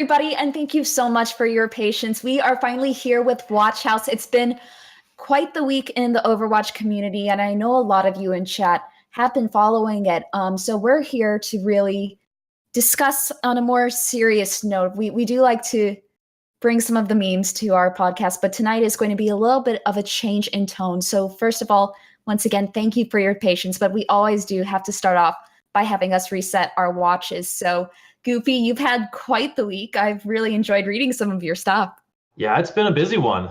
Everybody, and thank you so much for your patience. We are finally here with WatchHaus. It's been quite the week in the Overwatch community, and I know a lot of you in chat have been following it. So we're here to really discuss on a more serious note. We do like to bring some of the memes to our podcast, but tonight is going to be a little bit of a change in tone. So first of all, once again, thank you for your patience, but we always do have to start off by having us reset our watches. So Goofy, you've had quite the week. I've really enjoyed reading some of your stuff. Yeah, it's been a busy one.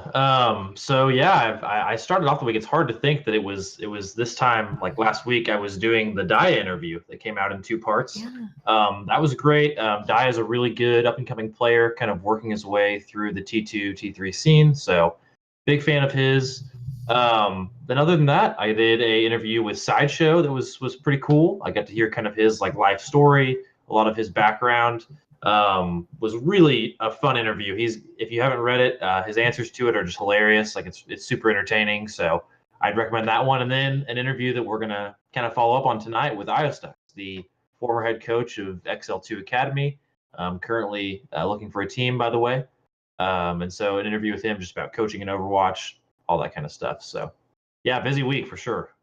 So yeah, I started off the week. It's hard to think that it was this time like last week. I was doing the Dia interview that came out in two parts. Yeah. That was great. Dia is a really good up and coming player, kind of working his way through the T2 T3 scene. So big fan of his. Then other than that, I did a interview with Sideshow that was pretty cool. I got to hear kind of his like life story, a lot of his background. Was really a fun interview. If you haven't read it, his answers to it are just hilarious. Like it's super entertaining. So I'd recommend that one. And then an interview that we're gonna kind of follow up on tonight with ioStux, the former head coach of XL2 Academy, currently looking for a team, by the way. And so an interview with him just about coaching in Overwatch, all that kind of stuff. So yeah, busy week for sure.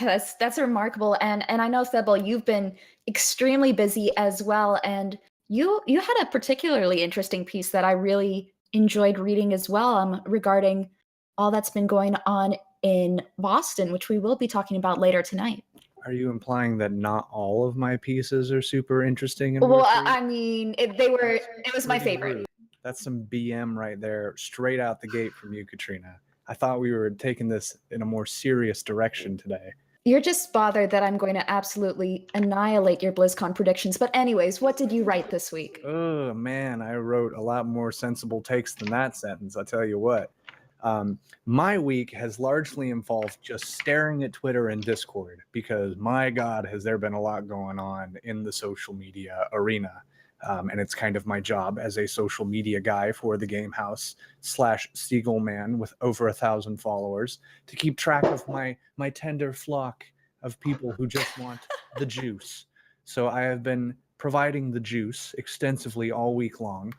Yeah, that's remarkable. And I know, Thebel, you've been extremely busy as well. And you had a particularly interesting piece that I really enjoyed reading as well, regarding all that's been going on in Boston, which we will be talking about later tonight. Are you implying that not all of my pieces are super interesting and Well, worth reading? I mean, it was my favorite. Rude. That's some BM right there, straight out the gate from you, Katrina. I thought we were taking this in a more serious direction today. You're just bothered that I'm going to absolutely annihilate your BlizzCon predictions. But anyways, what did you write this week? Oh, man, I wrote a lot more sensible takes than that sentence, I'll tell you what. My week has largely involved just staring at Twitter and Discord because, my God, has there been a lot going on in the social media arena. And it's kind of my job as a social media guy for the Game Haus / Seagull Man with over 1,000 followers to keep track of my tender flock of people who just want the juice. So I have been providing the juice extensively all week long,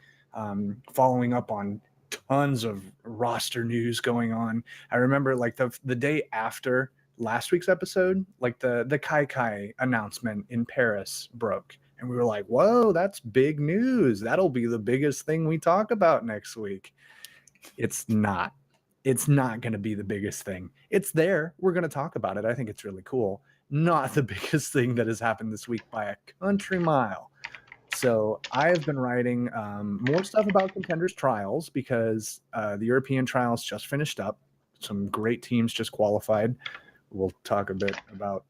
following up on tons of roster news going on. I remember like the day after last week's episode, like the Kai announcement in Paris broke. And we were like, whoa, that's big news. That'll be the biggest thing we talk about next week. It's not. It's not going to be the biggest thing. It's there. We're going to talk about it. I think it's really cool. Not the biggest thing that has happened this week by a country mile. So I have been writing more stuff about Contenders Trials because the European Trials just finished up. Some great teams just qualified. We'll talk a bit about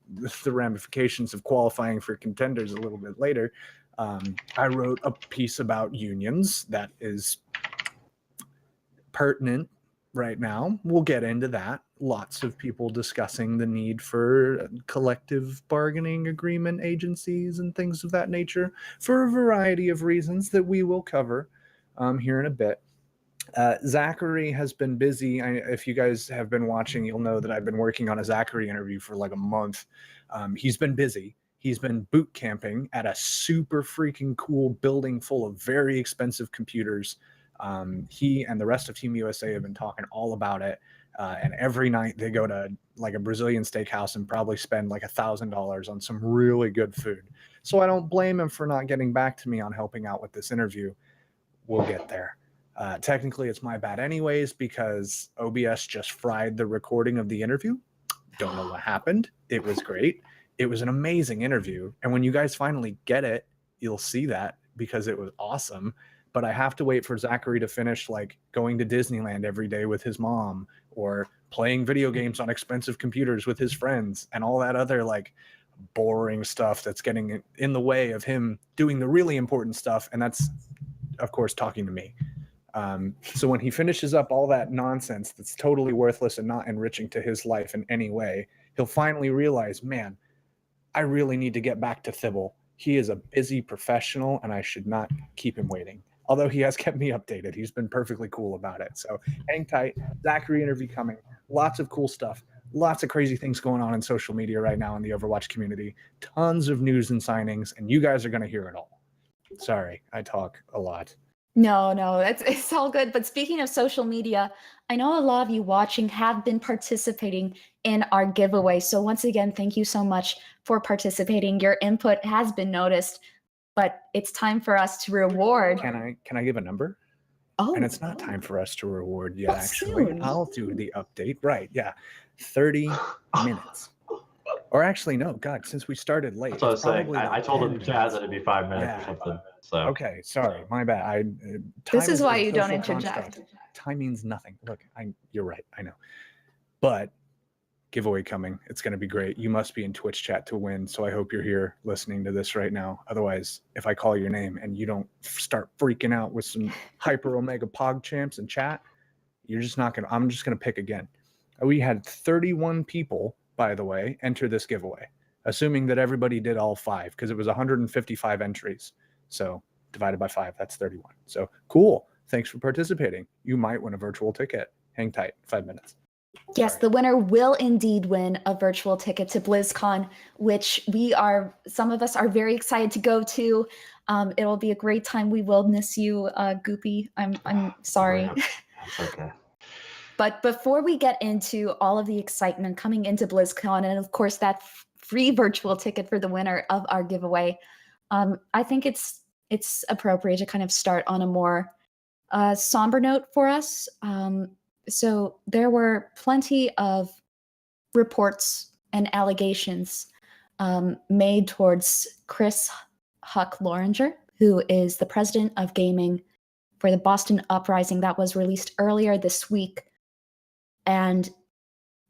the ramifications of qualifying for Contenders a little bit later. I wrote a piece about unions that is pertinent right now. We'll get into that. Lots of people discussing the need for collective bargaining agreement agencies and things of that nature for a variety of reasons that we will cover here in a bit. Zachary has been busy. If you guys have been watching, you'll know that I've been working on a Zachary interview for like a month. He's been busy. He's been boot camping at a super freaking cool building full of very expensive computers. He and the rest of Team USA have been talking all about it. And every night they go to like a Brazilian steakhouse and probably spend like $1,000 on some really good food. So I don't blame him for not getting back to me on helping out with this interview. We'll get there. Technically, it's my bad anyways because OBS just fried the recording of the interview. Don't know what happened. It was great. It was an amazing interview. And when you guys finally get it, you'll see that because it was awesome. But I have to wait for Zachary to finish like going to Disneyland every day with his mom or playing video games on expensive computers with his friends and all that other like boring stuff that's getting in the way of him doing the really important stuff. And that's, of course, talking to me. So when he finishes up all that nonsense that's totally worthless and not enriching to his life in any way, he'll finally realize, man, I really need to get back to Thibble. He is a busy professional and I should not keep him waiting. Although he has kept me updated. He's been perfectly cool about it. So hang tight. Zachary interview coming. Lots of cool stuff. Lots of crazy things going on in social media right now in the Overwatch community. Tons of news and signings, and you guys are going to hear it all. Sorry, I talk a lot. No, it's all good. But speaking of social media, I know a lot of you watching have been participating in our giveaway. So once again, thank you so much for participating. Your input has been noticed, but it's time for us to reward. Can I give a number? Oh, And it's not time for us to reward yet, That's actually. soon. I'll do the update. Right, yeah. 30 minutes. Or actually, no, God, since we started late, That's what I was it's saying. probably like I told 10 him, Chad, minutes. that it'd be 5 minutes Yeah. or something. So Okay, sorry, my bad. This Time is why a you don't social interject. construct. Time means nothing. Look, you're right, I know. But giveaway coming. It's going to be great. You must be in Twitch chat to win. So I hope you're here listening to this right now. Otherwise, if I call your name and you don't start freaking out with some hyper omega pog champs in chat, you're just not going to, I'm just going to pick again. We had 31 people, by the way, enter this giveaway, assuming that everybody did all 5, because it was 155 entries. So divided by 5, that's 31. So cool. Thanks for participating. You might win a virtual ticket. Hang tight, 5 minutes. Yes, Sorry. the winner will indeed win a virtual ticket to BlizzCon, which some of us are very excited to go to. It'll be a great time. We will miss you, Goopy. I'm sorry. That's okay. But before we get into all of the excitement coming into BlizzCon, and of course that free virtual ticket for the winner of our giveaway, I think it's appropriate to kind of start on a more somber note for us. So there were plenty of reports and allegations made towards Chris Huck Loringer, who is the president of gaming for the Boston Uprising that was released earlier this week. And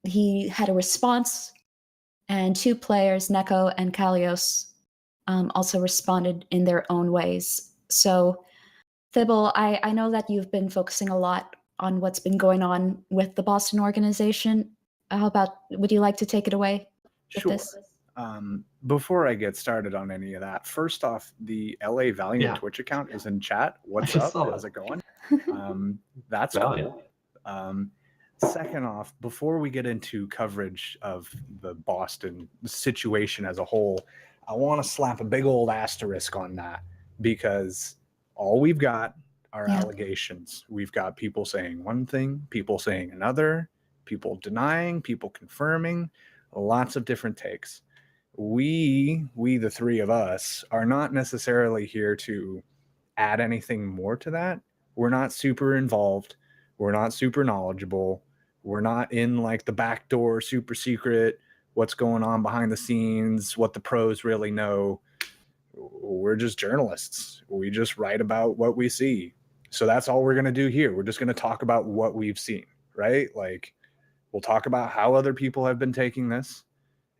he had a response, and 2 players, Neko and Kalios, also responded in their own ways. So, Thibault, I know that you've been focusing a lot on what's been going on with the Boston organization. Would you like to take it away with Sure. this? Before I get started on any of that, first off, the LA Valiant Twitch account is in chat. What's up? How's it going? That's Valiant. cool. Second off, before we get into coverage of the Boston situation as a whole, I want to slap a big old asterisk on that, because all we've got are allegations. We've got people saying one thing, people saying another, people denying, people confirming, lots of different takes. We the 3 of us are not necessarily here to add anything more to that. We're not super involved. We're not super knowledgeable. We're not in like the back door, super secret, what's going on behind the scenes, what the pros really know. We're just journalists. We just write about what we see. So that's all we're going to do here. We're just going to talk about what we've seen, right? Like, we'll talk about how other people have been taking this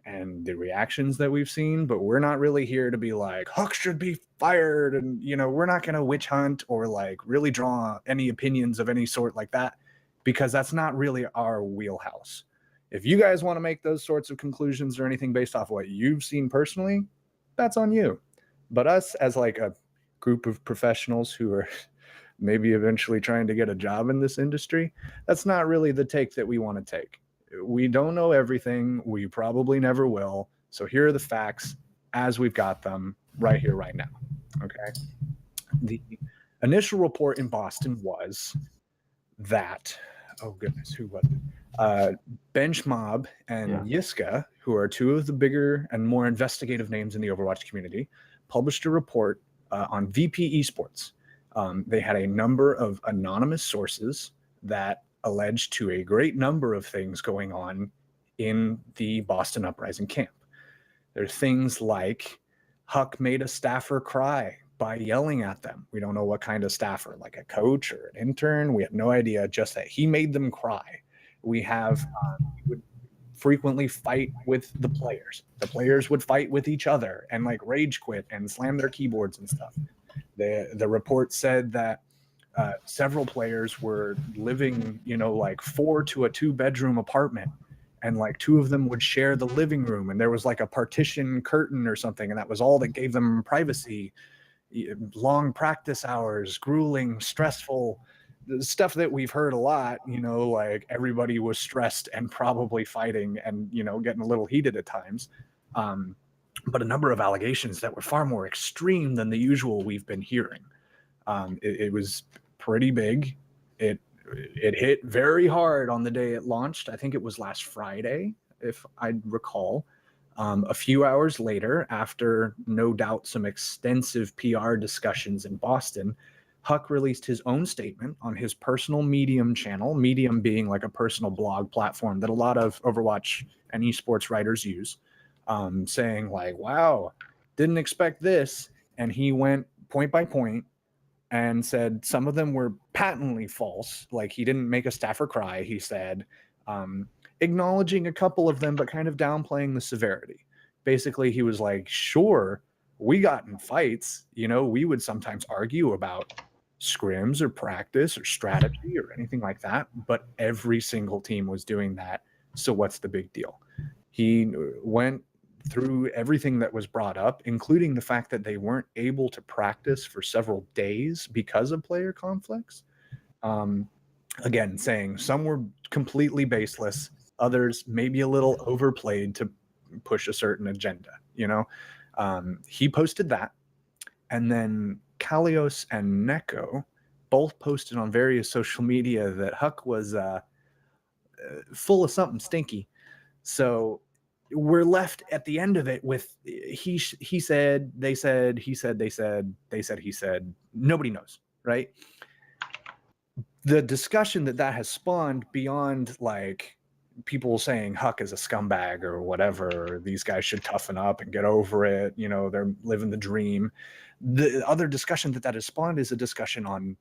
and the reactions that we've seen, but we're not really here to be like, Huck should be fired. And, we're not going to witch hunt or like really draw any opinions of any sort like that, because that's not really our wheelhouse. If you guys want to make those sorts of conclusions or anything based off what you've seen personally, that's on you. But us as like a group of professionals who are maybe eventually trying to get a job in this industry, that's not really the take that we want to take. We don't know everything. We probably never will. So here are the facts as we've got them right here, right now. Okay. The initial report in Boston was that, oh goodness, who was it? Bench Mob and Yiska, who are 2 of the bigger and more investigative names in the Overwatch community, published a report on VP Esports. They had a number of anonymous sources that alleged to a great number of things going on in the Boston Uprising camp. There are things like Huck made a staffer cry by yelling at them. We don't know what kind of staffer, like a coach or an intern. We have no idea, just that he made them cry. We have he would frequently fight with the players. The players would fight with each other and like rage quit and slam their keyboards and stuff. The report said that several players were living, like 4 to a 2-bedroom apartment, and like 2 of them would share the living room, and there was like a partition curtain or something, and that was all that gave them privacy. Long practice hours, grueling, stressful stuff that we've heard a lot, like everybody was stressed and probably fighting and, getting a little heated at times. But a number of allegations that were far more extreme than the usual we've been hearing. It was pretty big. It hit very hard on the day it launched. I think it was last Friday, if I recall. A few hours later, after no doubt some extensive PR discussions in Boston, Huck released his own statement on his personal Medium channel, Medium being like a personal blog platform that a lot of Overwatch and esports writers use, saying like, wow, didn't expect this. And he went point by point and said some of them were patently false. Like he didn't make a staffer cry, he said, acknowledging a couple of them, but kind of downplaying the severity. Basically, he was like, sure, we got in fights. You know, we would sometimes argue about scrims or practice or strategy or anything like that, but every single team was doing that. So what's the big deal? He went through everything that was brought up, including the fact that they weren't able to practice for several days because of player conflicts. Again, saying some were completely baseless, others maybe a little overplayed to push a certain agenda, you know? He posted that, and then Kalios and Neko both posted on various social media that Huck was full of something stinky. So we're left at the end of it with he said, they said, he said, they said, they said, he said, nobody knows, right? The discussion that has spawned beyond like people saying Huck is a scumbag or whatever, or these guys should toughen up and get over it, you know, they're living the dream. The other discussion that has spawned is a discussion on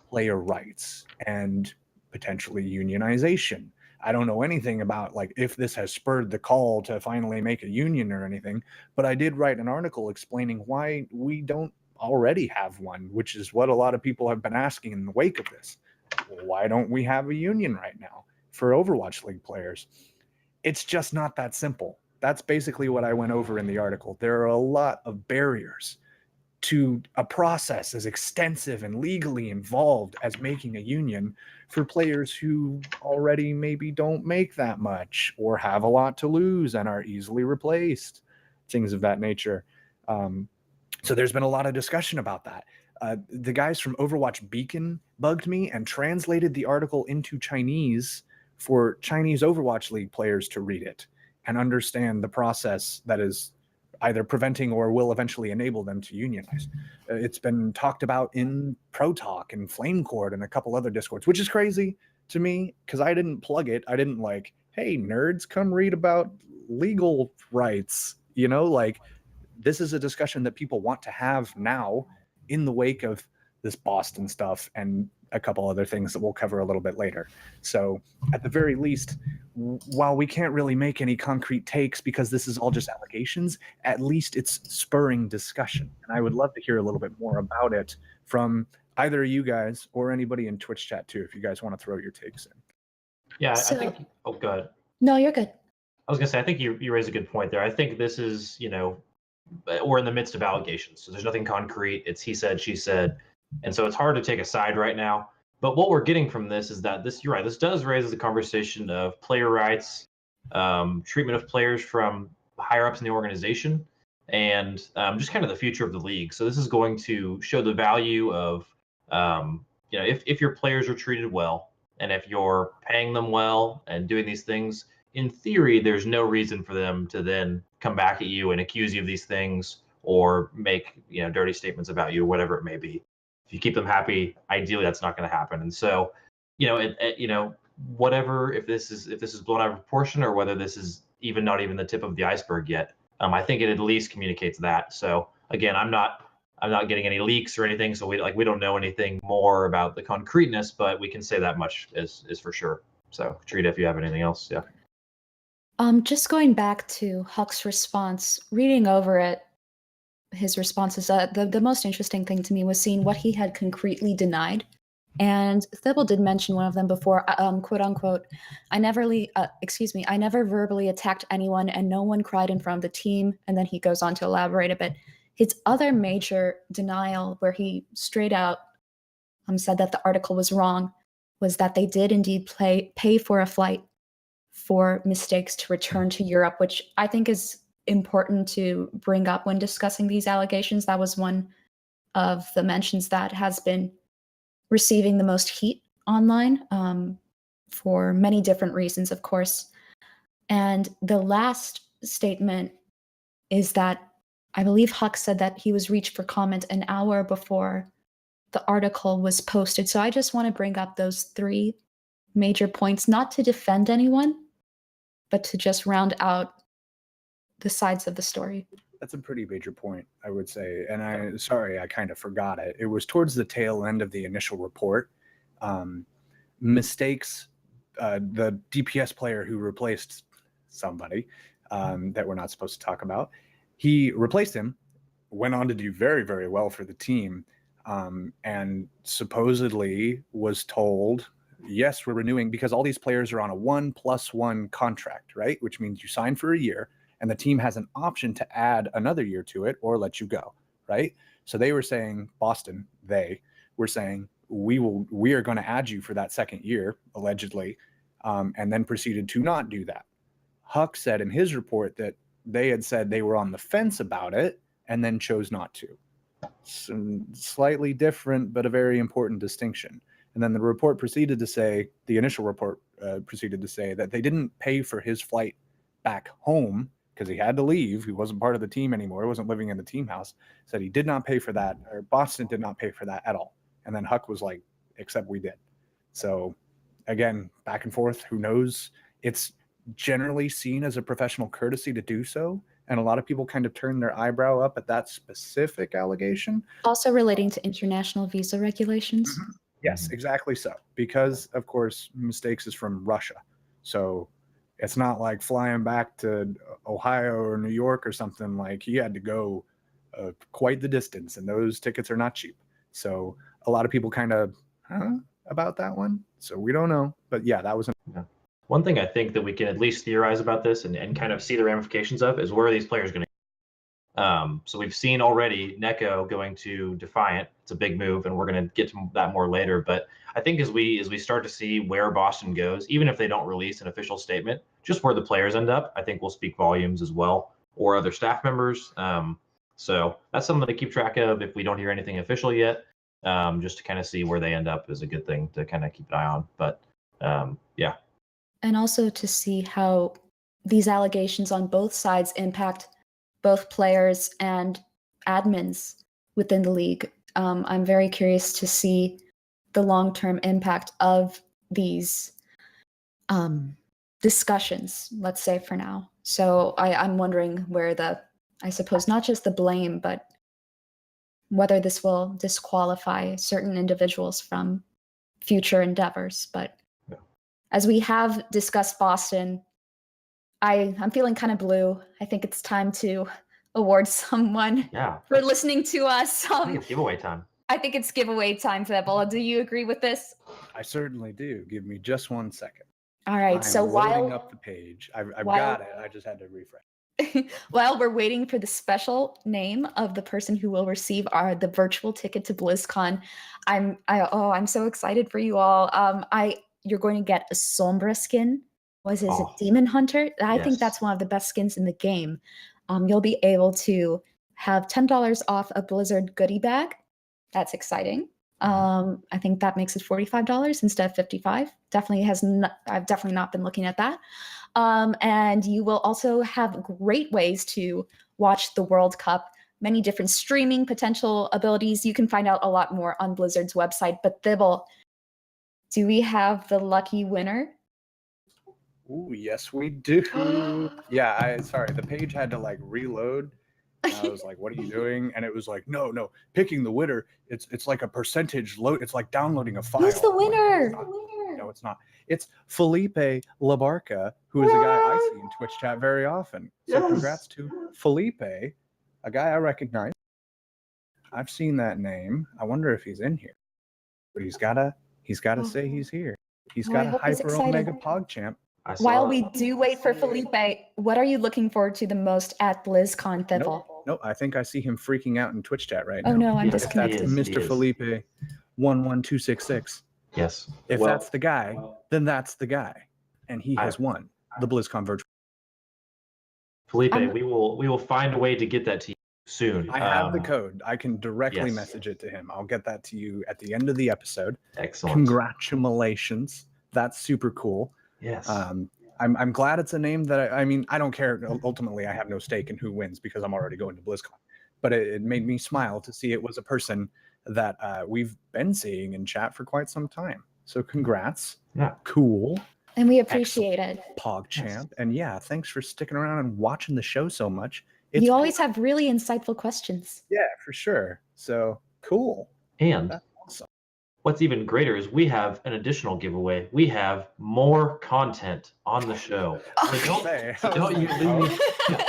player rights and potentially unionization. I don't know anything about like if this has spurred the call to finally make a union or anything, but I did write an article explaining why we don't already have one, which is what a lot of people have been asking in the wake of this. Why don't we have a union right now for Overwatch League players? It's just not that simple. That's basically what I went over in the article. There are a lot of barriers to a process as extensive and legally involved as making a union for players who already maybe don't make that much or have a lot to lose and are easily replaced, things of that nature. So there's been a lot of discussion about that. The guys from Overwatch Beacon bugged me and translated the article into Chinese for Chinese Overwatch League players to read it and understand the process that is either preventing or will eventually enable them to unionize. It's been talked about in Pro Talk and Flame Court and a couple other Discords, which is crazy to me because I didn't plug it. I didn't like, hey, nerds, come read about legal rights. You know, like this is a discussion that people want to have now in the wake of this Boston stuff and a couple other things that we'll cover a little bit later. So at the very least, while we can't really make any concrete takes because this is all just allegations, at least it's spurring discussion. And I would love to hear a little bit more about it from either of you guys or anybody in Twitch chat too, if you guys want to throw your takes in. Yeah, So- I think, oh, go ahead. No, you're good. I was gonna say, I think you raised a good point there. I think this is, you know, we're in the midst of allegations. So there's nothing concrete. It's he said, she said. And so it's hard to take a side right now. But what we're getting from this is that this, you're right, this does raise the conversation of player rights, treatment of players from higher ups in the organization, and just kind of the future of the league. So this is going to show the value of, you know, if your players are treated well, and if you're paying them well and doing these things, in theory, there's no reason for them to then come back at you and accuse you of these things or make, you know, dirty statements about you, whatever it may be. If you keep them happy, ideally that's not going to happen. And so, you know, you know, whatever, if this is blown out of proportion or whether this is even not even the tip of the iceberg yet, I think it at least communicates that. So again, I'm not getting any leaks or anything, so we don't know anything more about the concreteness, but we can say that much is for sure. So, Trita, if you have anything else, yeah. Just going back to Huck's response, reading over it, his responses, the most interesting thing to me was seeing what he had concretely denied. And Thibault did mention one of them before, quote unquote, I never verbally attacked anyone and no one cried in front of the team. And then he goes on to elaborate a bit. His other major denial, where he straight out said that the article was wrong, was that they did indeed pay for a flight for mistakes to return to Europe, which I think is important to bring up when discussing these allegations. That was one of the mentions that has been receiving the most heat online, for many different reasons, of course. And the last statement is that I believe Huck said that he was reached for comment an hour before the article was posted. So I just want to bring up those three major points, not to defend anyone, but to just round out the sides of the story. That's a pretty major point, I would say. And I kind of forgot it. It was towards the tail end of the initial report. Mistakes, the DPS player who replaced somebody that we're not supposed to talk about, he replaced him, went on to do very, very well for the team, and supposedly was told, yes, we're renewing, because all these players are on a 1+1 contract, right? Which means you sign for a year and the team has an option to add another year to it or let you go, right? So they were saying, Boston, they were saying, we are going to add you for that second year, allegedly, and then proceeded to not do that. Huck said in his report that they had said they were on the fence about it and then chose not to. Some slightly different, but a very important distinction. And then the report proceeded to say, the initial report proceeded to say that they didn't pay for his flight back home because he had to leave. He wasn't part of the team anymore. He wasn't living in the team house. Said he did not pay for that, or Boston did not pay for that at all. And then Huck was like, except we did. So again, back and forth, who knows? It's generally seen as a professional courtesy to do so. And a lot of people kind of turn their eyebrow up at that specific allegation. Also relating to international visa regulations. Mm-hmm. Yes, exactly so. Because, of course, mistakes is from Russia. So it's not like flying back to Ohio or New York or something. Like, he had to go quite the distance, and those tickets are not cheap. So a lot of people kind of, about that one. So we don't know. But yeah, that was one thing I think that we can at least theorize about this and kind of see the ramifications of is where are these players going to go? So we've seen already Neko going to Defiant. It's a big move, and we're going to get to that more later. But I think as we start to see where Boston goes, even if they don't release an official statement, just where the players end up, I think will speak volumes as well, or other staff members. So that's something to keep track of if we don't hear anything official yet. Just to kind of see where they end up is a good thing to kind of keep an eye on. But yeah. And also to see how these allegations on both sides impact both players and admins within the league. I'm very curious to see the long-term impact of these discussions, let's say, for now. So I'm wondering where I suppose, not just the blame, but whether this will disqualify certain individuals from future endeavors. But as we have discussed Boston, I'm feeling kind of blue. I think it's time to award someone for listening to us. I think it's giveaway time. I think it's giveaway time for that, Bola. Do you agree with this? I certainly do. Give me just 1 second. All right. So loading up the page, I've got it. I just had to refresh. While we're waiting for the special name of the person who will receive the virtual ticket to BlizzCon, I'm so excited for you all. You're going to get a Sombra skin. Is it Demon Hunter? I think that's one of the best skins in the game. You'll be able to have $10 off a Blizzard goodie bag. That's exciting. I think that makes it $45 instead of $55. I've definitely not been looking at that. And you will also have great ways to watch the World Cup, many different streaming potential abilities. You can find out a lot more on Blizzard's website. But Thibble, do we have the lucky winner? Oh, yes, we do. Yeah, sorry, the page had to reload. And I was like, what are you doing? And it was like, no, picking the winner, it's like a percentage load. It's like downloading a file. Who's the winner? No, it's not. It's Felipe Labarca, who is a guy I see in Twitch chat very often. So congrats to Felipe, a guy I recognize. I've seen that name. I wonder if he's in here. But he's gotta say he's here. He's got a Hyper Omega PogChamp. While we do wait for Felipe, what are you looking forward to the most at BlizzCon, Thibble? Nope, I think I see him freaking out in Twitch chat right now. Oh no, I'm disconnected. That's Mr. Felipe 11266. Yes. If that's the guy, then that's the guy. And he has won the BlizzCon virtual. Felipe, we will find a way to get that to you soon. I have the code. I can directly yes. message it to him. I'll get that to you at the end of the episode. Excellent. Congratulations. That's super cool. Yes. I'm glad it's a name that I mean, I don't care. Ultimately, I have no stake in who wins because I'm already going to BlizzCon. But it made me smile to see it was a person that we've been seeing in chat for quite some time. So congrats. Yeah. Cool. And we appreciate it. PogChamp. Yes. And yeah, thanks for sticking around and watching the show so much. You always have really insightful questions. Yeah, for sure. So cool. And That's awesome. what's even greater is we have an additional giveaway. We have more content on the show. So don't you leave.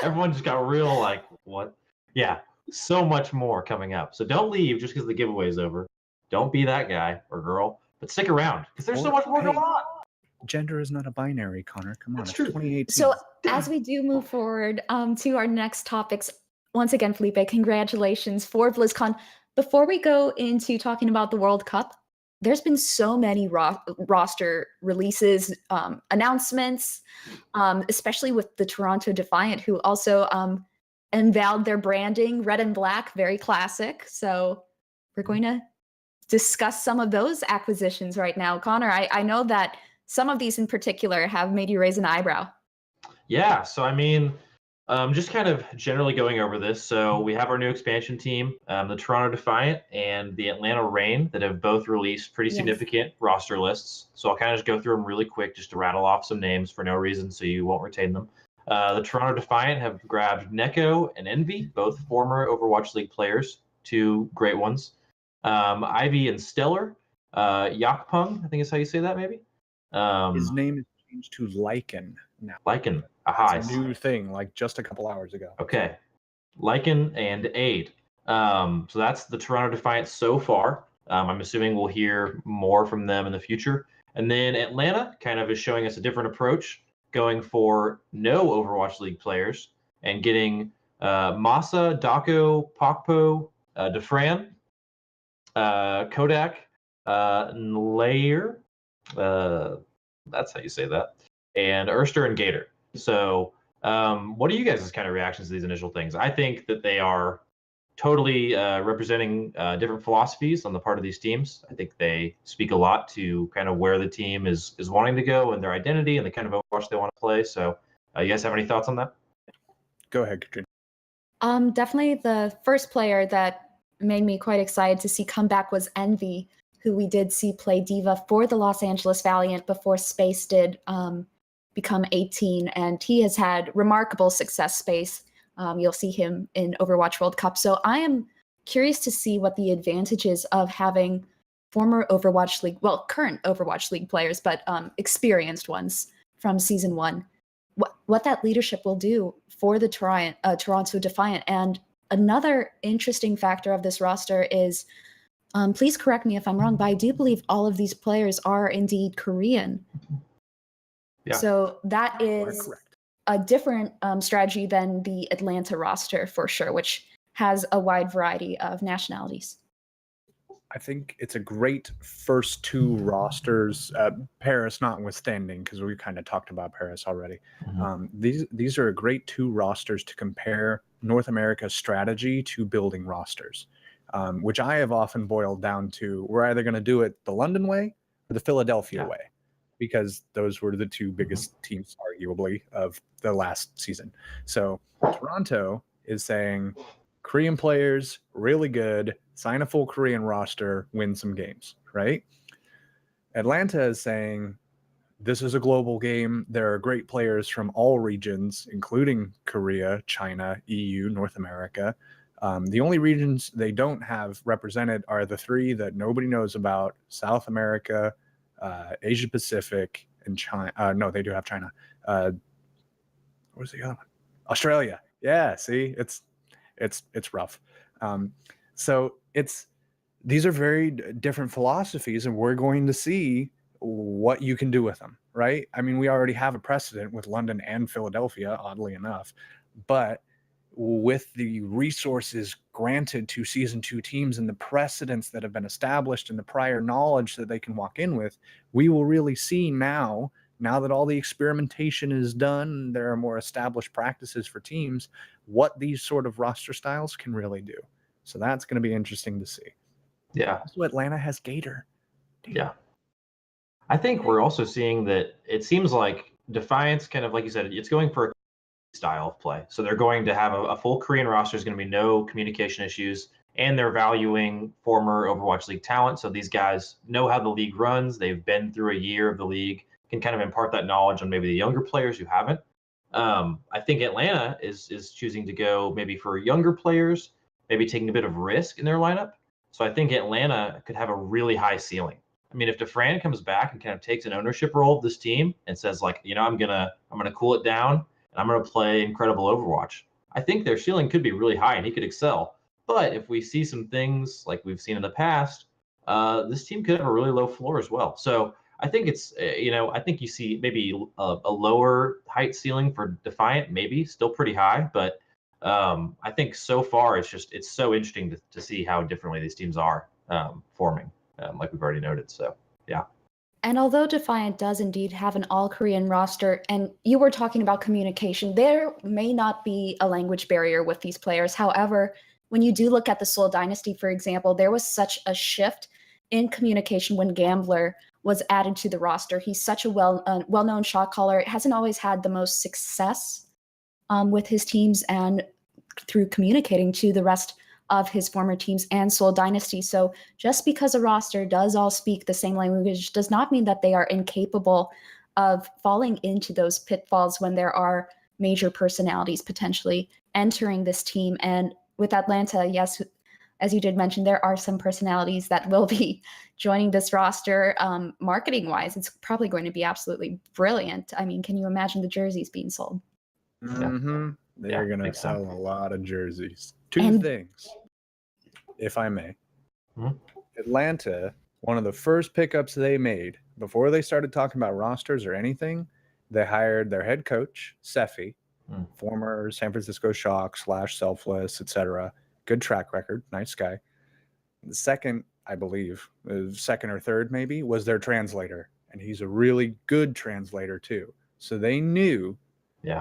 Everyone just got real like, what? Yeah, so much more coming up. So don't leave just because the giveaway is over. Don't be that guy or girl, but stick around because there's so much more going on. Gender is not a binary, Connor. Come on, That's it's true. 2018. So as we do move forward to our next topics, once again, Felipe, congratulations for BlizzCon. Before we go into talking about the World Cup, there's been so many roster releases, announcements, especially with the Toronto Defiant, who also unveiled their branding, red and black, very classic. So we're going to discuss some of those acquisitions right now. Connor, I know that some of these in particular have made you raise an eyebrow. Yeah, so I mean, just kind of generally going over this. So we have our new expansion team, the Toronto Defiant and the Atlanta Reign, that have both released pretty significant roster lists. So I'll kind of just go through them really quick just to rattle off some names for no reason so you won't retain them. The Toronto Defiant have grabbed Neko and Envy, both former Overwatch League players, two great ones. Ivy and Stellar, Yakpung, I think is how you say that maybe. His name is changed to Lycan now. Lycan. Aha. It's a new thing, like just a couple hours ago. Okay. Lycan and Aid. So that's the Toronto Defiant so far. I'm assuming we'll hear more from them in the future. And then Atlanta kind of is showing us a different approach, going for no Overwatch League players and getting Masa, Dako, Pokpo, Defran, Kodak, Nlayer. That's how you say that. And Erster and Gator. So what are you guys' kind of reactions to these initial things? I think that they are totally representing different philosophies on the part of these teams. I think they speak a lot to kind of where the team is wanting to go and their identity and the kind of Overwatch they want to play. So you guys have any thoughts on that? Go ahead, Katrina. Definitely the first player that made me quite excited to see come back was Envy, who we did see play Diva for the Los Angeles Valiant before Space did become 18, and he has had remarkable success. Space. You'll see him in Overwatch World Cup. So I am curious to see what the advantages of having former Overwatch League, well, current Overwatch League players, but experienced ones from Season 1, what that leadership will do for the Toronto Defiant. And another interesting factor of this roster is, please correct me if I'm wrong, but I do believe all of these players are indeed Korean. Yeah. So that is a different strategy than the Atlanta roster for sure, which has a wide variety of nationalities. I think it's a great first two rosters, Paris notwithstanding, because we kind of talked about Paris already. These are great two rosters to compare North America's strategy to building rosters, which I have often boiled down to we're either going to do it the London way or the Philadelphia way, because those were the two biggest teams, arguably, of the last season. So Toronto is saying Korean players, really good, sign a full Korean roster, win some games, right? Atlanta is saying this is a global game. There are great players from all regions, including Korea, China, EU, North America. The only regions they don't have represented are the three that nobody knows about: South America, Asia Pacific, and China. No, they do have China. Where's the other one? Australia. Yeah, see, it's rough. So these are very different philosophies, and we're going to see what you can do with them, right? I mean, we already have a precedent with London and Philadelphia, oddly enough, but with the resources granted to Season 2 teams and the precedents that have been established and the prior knowledge that they can walk in with, we will really see now now that all the experimentation is done, there are more established practices for teams, what these sort of roster styles can really do. So that's going to be interesting to see. Yeah. Also, Atlanta has Gator. Damn. Yeah. I think we're also seeing that it seems like Defiance kind of, like you said, it's going for a style of play. So they're going to have a full Korean roster. There's going to be no communication issues, and they're valuing former Overwatch League talent. So these guys know how the league runs. They've been through a year of the league, can kind of impart that knowledge on maybe the younger players who haven't. I think Atlanta is choosing to go maybe for younger players, maybe taking a bit of risk in their lineup. So I think Atlanta could have a really high ceiling. I mean, if DeFran comes back and kind of takes an ownership role of this team and says, like, you know, I'm gonna cool it down and I'm gonna play incredible Overwatch, I think their ceiling could be really high and he could excel. But if we see some things like we've seen in the past, this team could have a really low floor as well. So I think it's, I think you see maybe a lower height ceiling for Defiant, maybe still pretty high, but I think so far it's so interesting to see how differently these teams are forming, like we've already noted. So yeah. And although Defiant does indeed have an all-Korean roster, and you were talking about communication, there may not be a language barrier with these players. However, when you do look at the Seoul Dynasty, for example, there was such a shift in communication when Gambler was added to the roster. He's such a well-known shot caller. It hasn't always had the most success with his teams and through communicating to the rest of his former teams and Seoul Dynasty. So just because a roster does all speak the same language does not mean that they are incapable of falling into those pitfalls when there are major personalities potentially entering this team. And with Atlanta, yes, as you did mention, there are some personalities that will be joining this roster. Marketing-wise, it's probably going to be absolutely brilliant. I mean, can you imagine the jerseys being sold? Mm-hmm. They're going to big sell time. a lot of jerseys. Two things, if I may. Mhm. Atlanta, one of the first pickups they made before they started talking about rosters or anything, they hired their head coach, Sefi, former San Francisco Shock / Selfless, etc. Good track record, nice guy. The second, I believe, second or third maybe, was their translator. And he's a really good translator too. So they knew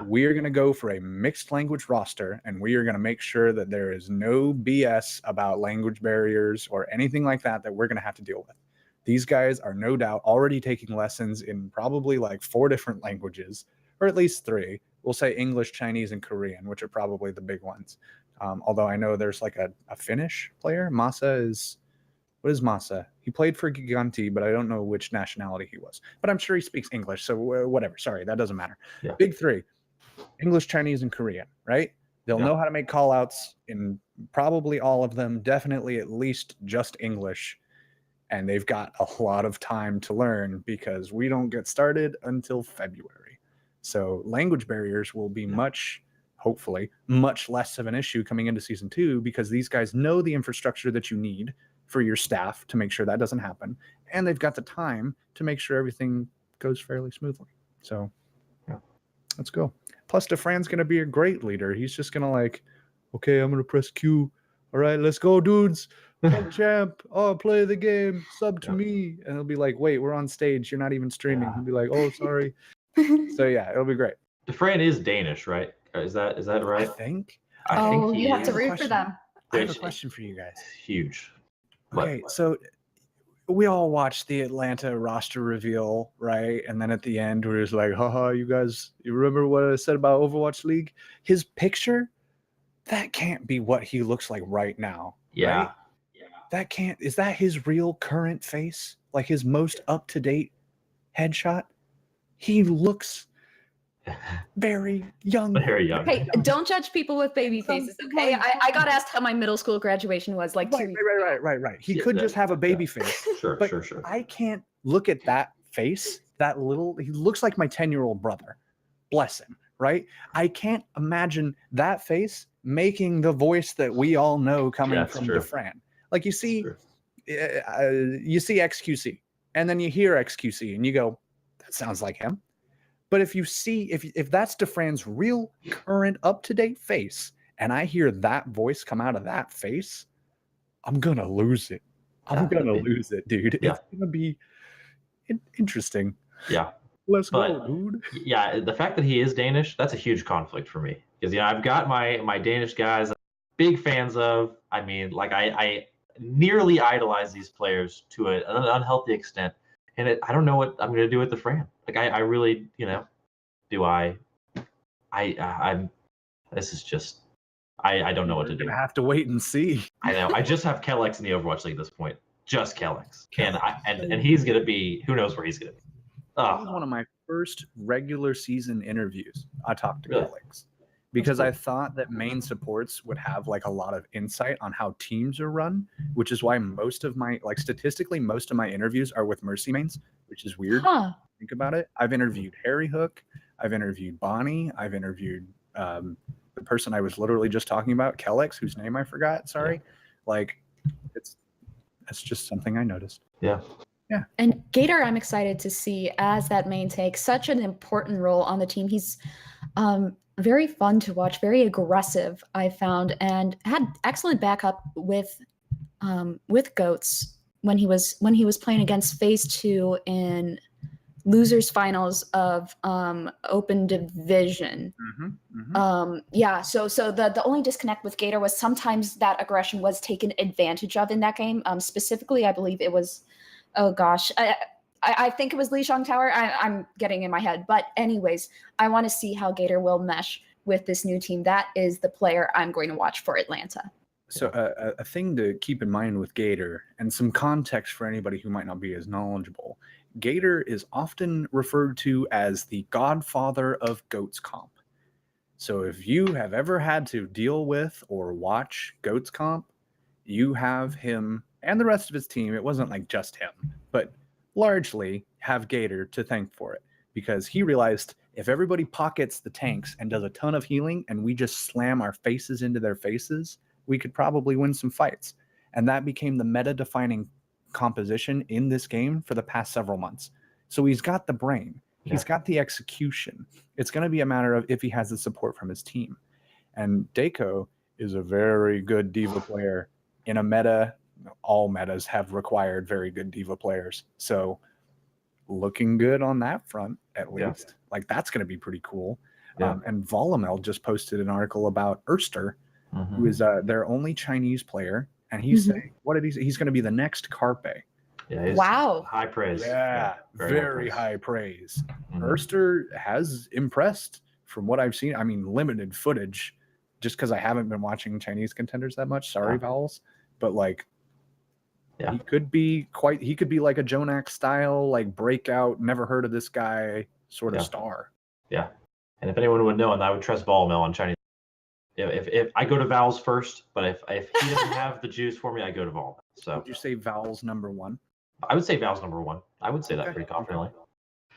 we are going to go for a mixed language roster, and we are going to make sure that there is no BS about language barriers or anything like that we're going to have to deal with. These guys are no doubt already taking lessons in probably like 4 different languages, or at least 3. We'll say English, Chinese, and Korean, which are probably the big ones. Although I know there's like a Finnish player. What is Masa? He played for Giganti, but I don't know which nationality he was. But I'm sure he speaks English, so whatever. Sorry, that doesn't matter. Yeah. Big 3. English, Chinese, and Korean, right? They'll know how to make call-outs in probably all of them, definitely at least just English. And they've got a lot of time to learn because we don't get started until February. So language barriers will be hopefully, much less of an issue coming into season 2 because these guys know the infrastructure that you need for your staff to make sure that doesn't happen. And they've got the time to make sure everything goes fairly smoothly. So let's go. Plus, DeFran's going to be a great leader. He's just going to like, okay, I'm going to press Q. All right, let's go, dudes. Champ. Oh, play the game. Sub to me. And he'll be like, wait, we're on stage. You're not even streaming. He'll be like, oh, sorry. So, yeah, it'll be great. DeFran is Danish, right? Is that right? I think You have to is. root for them. I have a question for you guys. Huge. Okay, so we all watched the Atlanta roster reveal, right? And then at the end, where it's like, haha, you guys, you remember what I said about Overwatch League? His picture, that can't be what he looks like right now. Yeah. Right? That can't, is that his real current face? Like his most up-to-date headshot? He looks very young. Very young. Hey, don't judge people with baby faces, okay? I got asked how my middle school graduation was like 2 weeks ago. Right. He could just have a baby face. Sure. I can't look at that face, he looks like my 10-year-old brother. Bless him, right? I can't imagine that face making the voice that we all know coming from DeFran. Like you see XQC, and then you hear XQC, and you go, that sounds like him. But if you see, if that's DeFran's real current up-to-date face, and I hear that voice come out of that face, I'm going to lose it. I'm going to lose it, dude. Yeah. It's going to be interesting. Yeah. Let's But go, dude. yeah, the fact that he is Danish, that's a huge conflict for me because I've got my Danish guys, I'm big fans of. I mean, like I nearly idolize these players to an unhealthy extent, and I don't know what I'm going to do with the Fran. Like I really, do I'm. This is just I don't know what to We're do. gonna have to wait and see. I know. I just have Kellex in the Overwatch League at this point. Just Kellex. And Kellex. he's gonna be, who knows where he's gonna be. That was one of my first regular season interviews. I talked to Really? Kellex because cool. I thought that main supports would have like a lot of insight on how teams are run, which is why most of my statistically most of my interviews are with Mercy mains, which is weird. Huh. Think about it. I've interviewed Harry Hook, I've interviewed Bonnie, I've interviewed the person I was literally just talking about, Kellex, whose name I forgot. Sorry. Like that's just something I noticed. Yeah. Yeah. And Gator, I'm excited to see as that main take such an important role on the team. He's very fun to watch, very aggressive, I found, and had excellent backup with Goats when he was playing against Phase 2 in losers finals of Open Division. Yeah, so the only disconnect with Gator was sometimes that aggression was taken advantage of in that game. Specifically, I believe it was, oh gosh, I think it was Li Shang Tower. I'm getting in my head, but anyways, I want to see how Gator will mesh with this new team. That is the player I'm going to watch for Atlanta. So a thing to keep in mind with Gator, and some context for anybody who might not be as knowledgeable, Gator is often referred to as the godfather of Goats comp. So if you have ever had to deal with or watch Goats comp, you have him and the rest of his team. It wasn't like just him, but largely have Gator to thank for it, because he realized if everybody pockets the tanks and does a ton of healing and we just slam our faces into their faces, we could probably win some fights. And that became the meta-defining composition in this game for the past several months. So he's got the brain. He's got the execution. It's going to be a matter of if he has the support from his team. And Dako is a very good diva player in a meta. All metas have required very good diva players. So looking good on that front, at least. Like, that's going to be pretty cool. And Volamel just posted an article about Erster, who is their only Chinese player. And he's saying, what did he say? He's going to be the next Carpe. Yeah, wow. High praise. Yeah, very high praise. Erster has impressed from what I've seen. I mean, limited footage, just because I haven't been watching Chinese contenders that much. Sorry, Vowels. But like, he could be like a Jonak style, like breakout, never heard of this guy sort of star. Yeah. And if anyone would know, and I would trust Ballmill on Chinese. If I go to Vowels first, but if he doesn't have the juice for me, I go to Ballmill. So would you say Vowels number one? I would say Vowels number one. I would say that pretty confidently.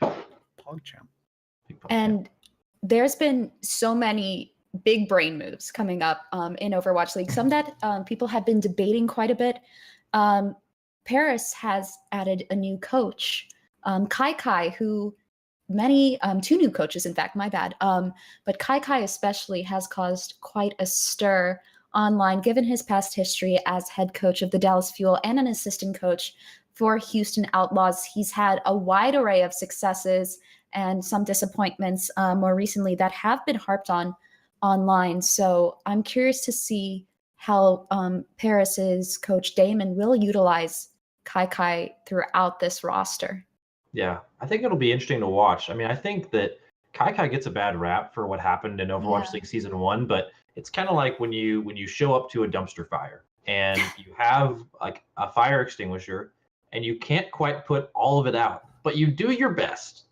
PogChamp. And there's been so many big brain moves coming up in Overwatch League, some that people have been debating quite a bit. Paris has added a new coach, Kai, who two new coaches, in fact, my bad. But Kai especially has caused quite a stir online, given his past history as head coach of the Dallas Fuel and an assistant coach for Houston Outlaws. He's had a wide array of successes and some disappointments more recently that have been harped on online. So I'm curious to see how Paris's coach Damon will utilize Kai throughout this roster. Yeah, I think it'll be interesting to watch. I mean, I think that Kai gets a bad rap for what happened in Overwatch League Season 1, but it's kind of like when you show up to a dumpster fire and you have like a fire extinguisher and you can't quite put all of it out, but you do your best.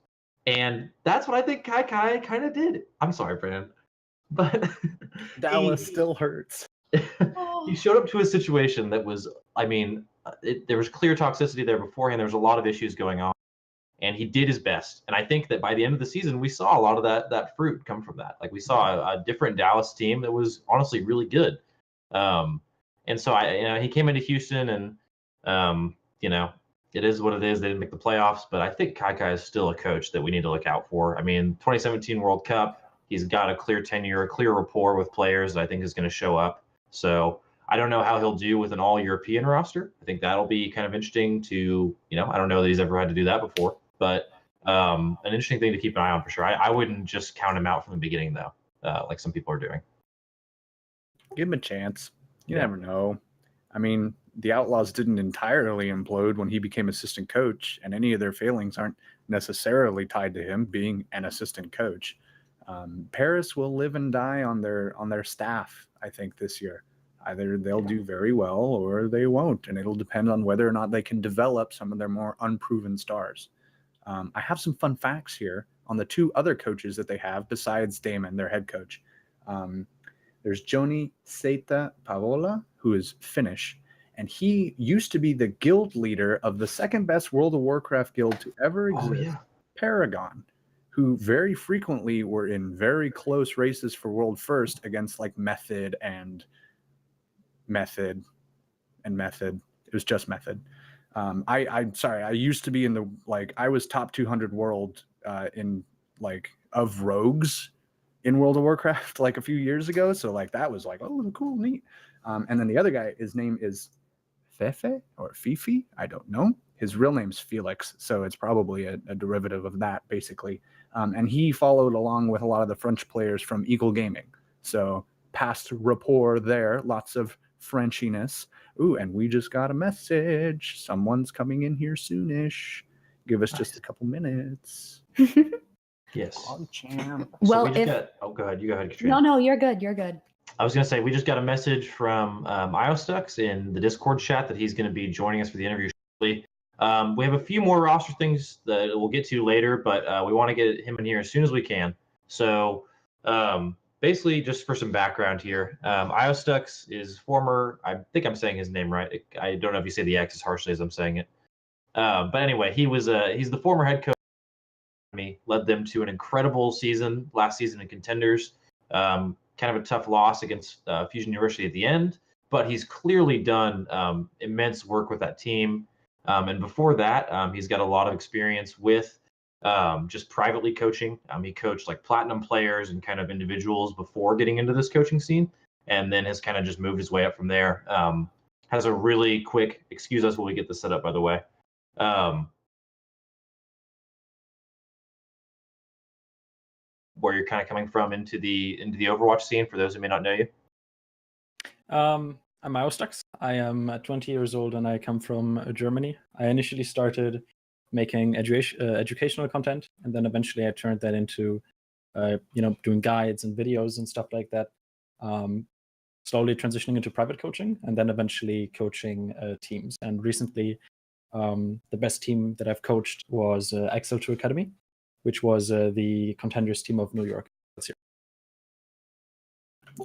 And that's what I think Kai kind of did. I'm sorry, Brandon, but Dallas still hurts. He showed up to a situation that was, I mean, there was clear toxicity there beforehand. There was a lot of issues going on, and he did his best. And I think that by the end of the season, we saw a lot of that fruit come from that. Like we saw a different Dallas team that was honestly really good. And so he came into Houston, and it is what it is. They didn't make the playoffs, but I think Kai is still a coach that we need to look out for. I mean, 2017 World Cup, he's got a clear tenure, a clear rapport with players that I think is going to show up. So I don't know how he'll do with an all-European roster. I think that'll be kind of interesting to, I don't know that he's ever had to do that before, but an interesting thing to keep an eye on for sure. I wouldn't just count him out from the beginning though, like some people are doing. Give him a chance. You Yeah. never know. I mean, the Outlaws didn't entirely implode when he became assistant coach, and any of their failings aren't necessarily tied to him being an assistant coach. Paris will live and die on their staff, I think, this year. Either they'll do very well or they won't, and it'll depend on whether or not they can develop some of their more unproven stars. I have some fun facts here on the two other coaches that they have besides Damon, their head coach. There's Joni Seita Pavola, who is Finnish, and he used to be the guild leader of the second best World of Warcraft guild to ever exist, Paragon, who very frequently were in very close races for world first against like Method. It was just Method. I'm sorry, I used to be in the, like, I was top 200 world in like of rogues in World of Warcraft like a few years ago. So like that was like, oh, cool, neat. And then the other guy, his name is Fefe or Fifi. I don't know. His real name's Felix. So it's probably a derivative of that basically. And he followed along with a lot of the French players from Eagle Gaming. So past rapport there, lots of Frenchiness. Ooh, and we just got a message. Someone's coming in here soonish. Give us just a couple minutes. Yes. Champ. Well, So go ahead. You go ahead, Katrina. No, you're good. You're good. I was going to say, we just got a message from ioStux in the Discord chat that he's going to be joining us for the interview shortly. We have a few more roster things that we'll get to later, but we want to get him in here as soon as we can. So basically, just for some background here, ioStux is former, I think I'm saying his name right. I don't know if you say the X as harshly as I'm saying it. But anyway, he's the former head coach. Led them to an incredible season last season in Contenders. Kind of a tough loss against Fusion University at the end, but he's clearly done immense work with that team. And before that, he's got a lot of experience with just privately coaching. He coached like platinum players and kind of individuals before getting into this coaching scene, and then has kind of just moved his way up from there. Has a really quick, excuse us while we get this set up, by the way. Where you're kind of coming from into the Overwatch scene, for those who may not know you. I'm ioStux. I am 20 years old and I come from Germany. I initially started making educational content, and then eventually I turned that into, doing guides and videos and stuff like that. Slowly transitioning into private coaching, and then eventually coaching teams. And recently, the best team that I've coached was Excel2 Academy, which was the Contenders team of New York this year.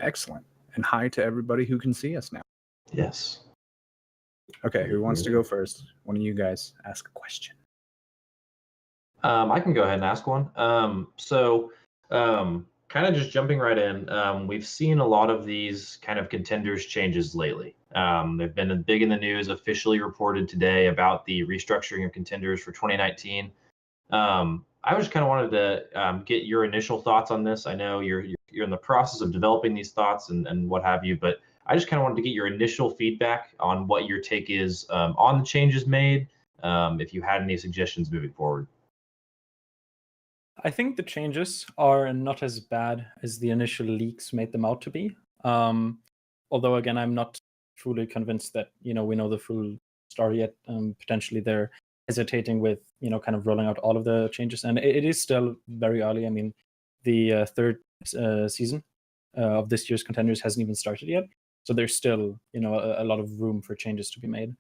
Excellent. And hi to everybody who can see us now. Yes. Okay, who wants to go first? One of you guys ask a question. I can go ahead and ask one. Kind of just jumping right in, we've seen a lot of these kind of Contenders changes lately. They've been big in the news, officially reported today about the restructuring of Contenders for 2019. I just kind of wanted to get your initial thoughts on this. I know you're in the process of developing these thoughts and what have you, but I just kind of wanted to get your initial feedback on what your take is on the changes made, if you had any suggestions moving forward. I think the changes are not as bad as the initial leaks made them out to be. Although, again, I'm not truly convinced that, we know the full story yet. Potentially they're hesitating with, kind of rolling out all of the changes. And it is still very early. I mean, the third season of this year's Contenders hasn't even started yet. So there's still, a lot of room for changes to be made.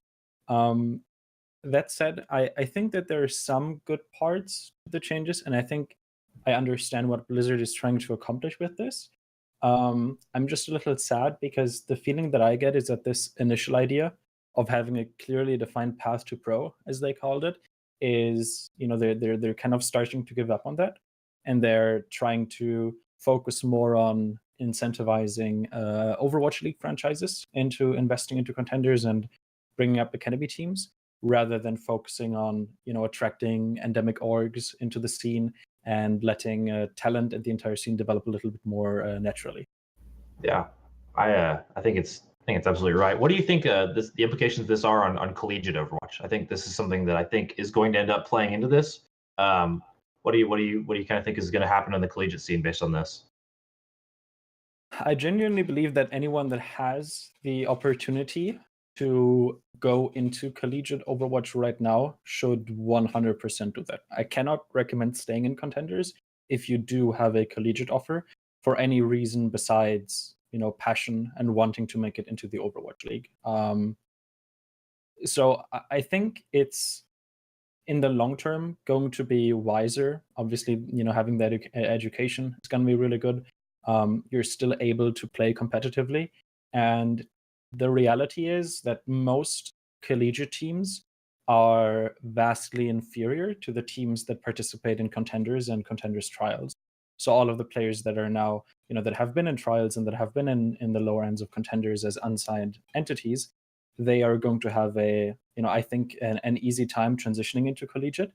That said, I think that there are some good parts to the changes, and I think I understand what Blizzard is trying to accomplish with this. I'm just a little sad because the feeling that I get is that this initial idea of having a clearly defined path to pro, as they called it, is, they're kind of starting to give up on that, and they're trying to focus more on incentivizing Overwatch League franchises into investing into Contenders and bringing up academy teams, rather than focusing on, attracting endemic orgs into the scene and letting talent and the entire scene develop a little bit more naturally. Yeah, I think it's absolutely right. What do you think the implications of this are on collegiate Overwatch? I think this is something that I think is going to end up playing into this. What do you kind of think is going to happen on the collegiate scene based on this? I genuinely believe that anyone that has the opportunity to go into collegiate Overwatch right now should 100% do that. I cannot recommend staying in contenders if you do have a collegiate offer for any reason besides, passion and wanting to make it into the Overwatch League. So I think it's in the long term going to be wiser. Obviously, having that education is going to be really good. You're still able to play competitively, and the reality is that most collegiate teams are vastly inferior to the teams that participate in contenders and contenders trials. So all of the players that are now, that have been in trials and that have been in the lower ends of contenders as unsigned entities, they are going to have I think an easy time transitioning into collegiate,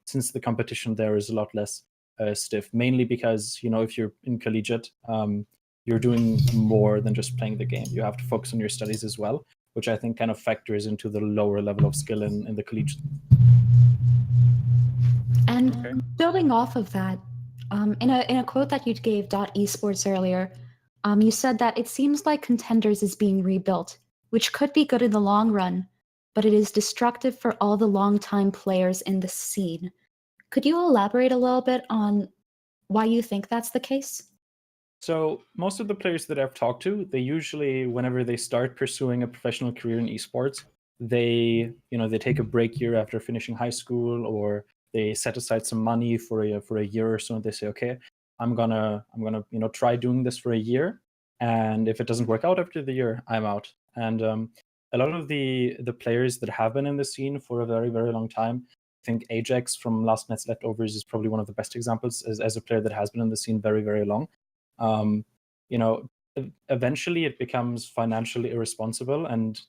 since the competition there is a lot less stiff, mainly because, if you're in collegiate, you're doing more than just playing the game. You have to focus on your studies as well, which I think kind of factors into the lower level of skill in the collegiate. And Okay. building off of that, in a quote that you gave .esports earlier, you said that it seems like contenders is being rebuilt, which could be good in the long run, but it is destructive for all the longtime players in the scene. Could you elaborate a little bit on why you think that's the case? So most of the players that I've talked to, they usually, whenever they start pursuing a professional career in esports, they take a break year after finishing high school, or they set aside some money for a year or so, and they say, okay, I'm gonna try doing this for a year, and if it doesn't work out after the year, I'm out. And a lot of the players that have been in the scene for a very, very long time, I think Ajax from Last Night's Leftovers is probably one of the best examples as a player that has been in the scene very, very long. um, Eventually it becomes financially irresponsible and,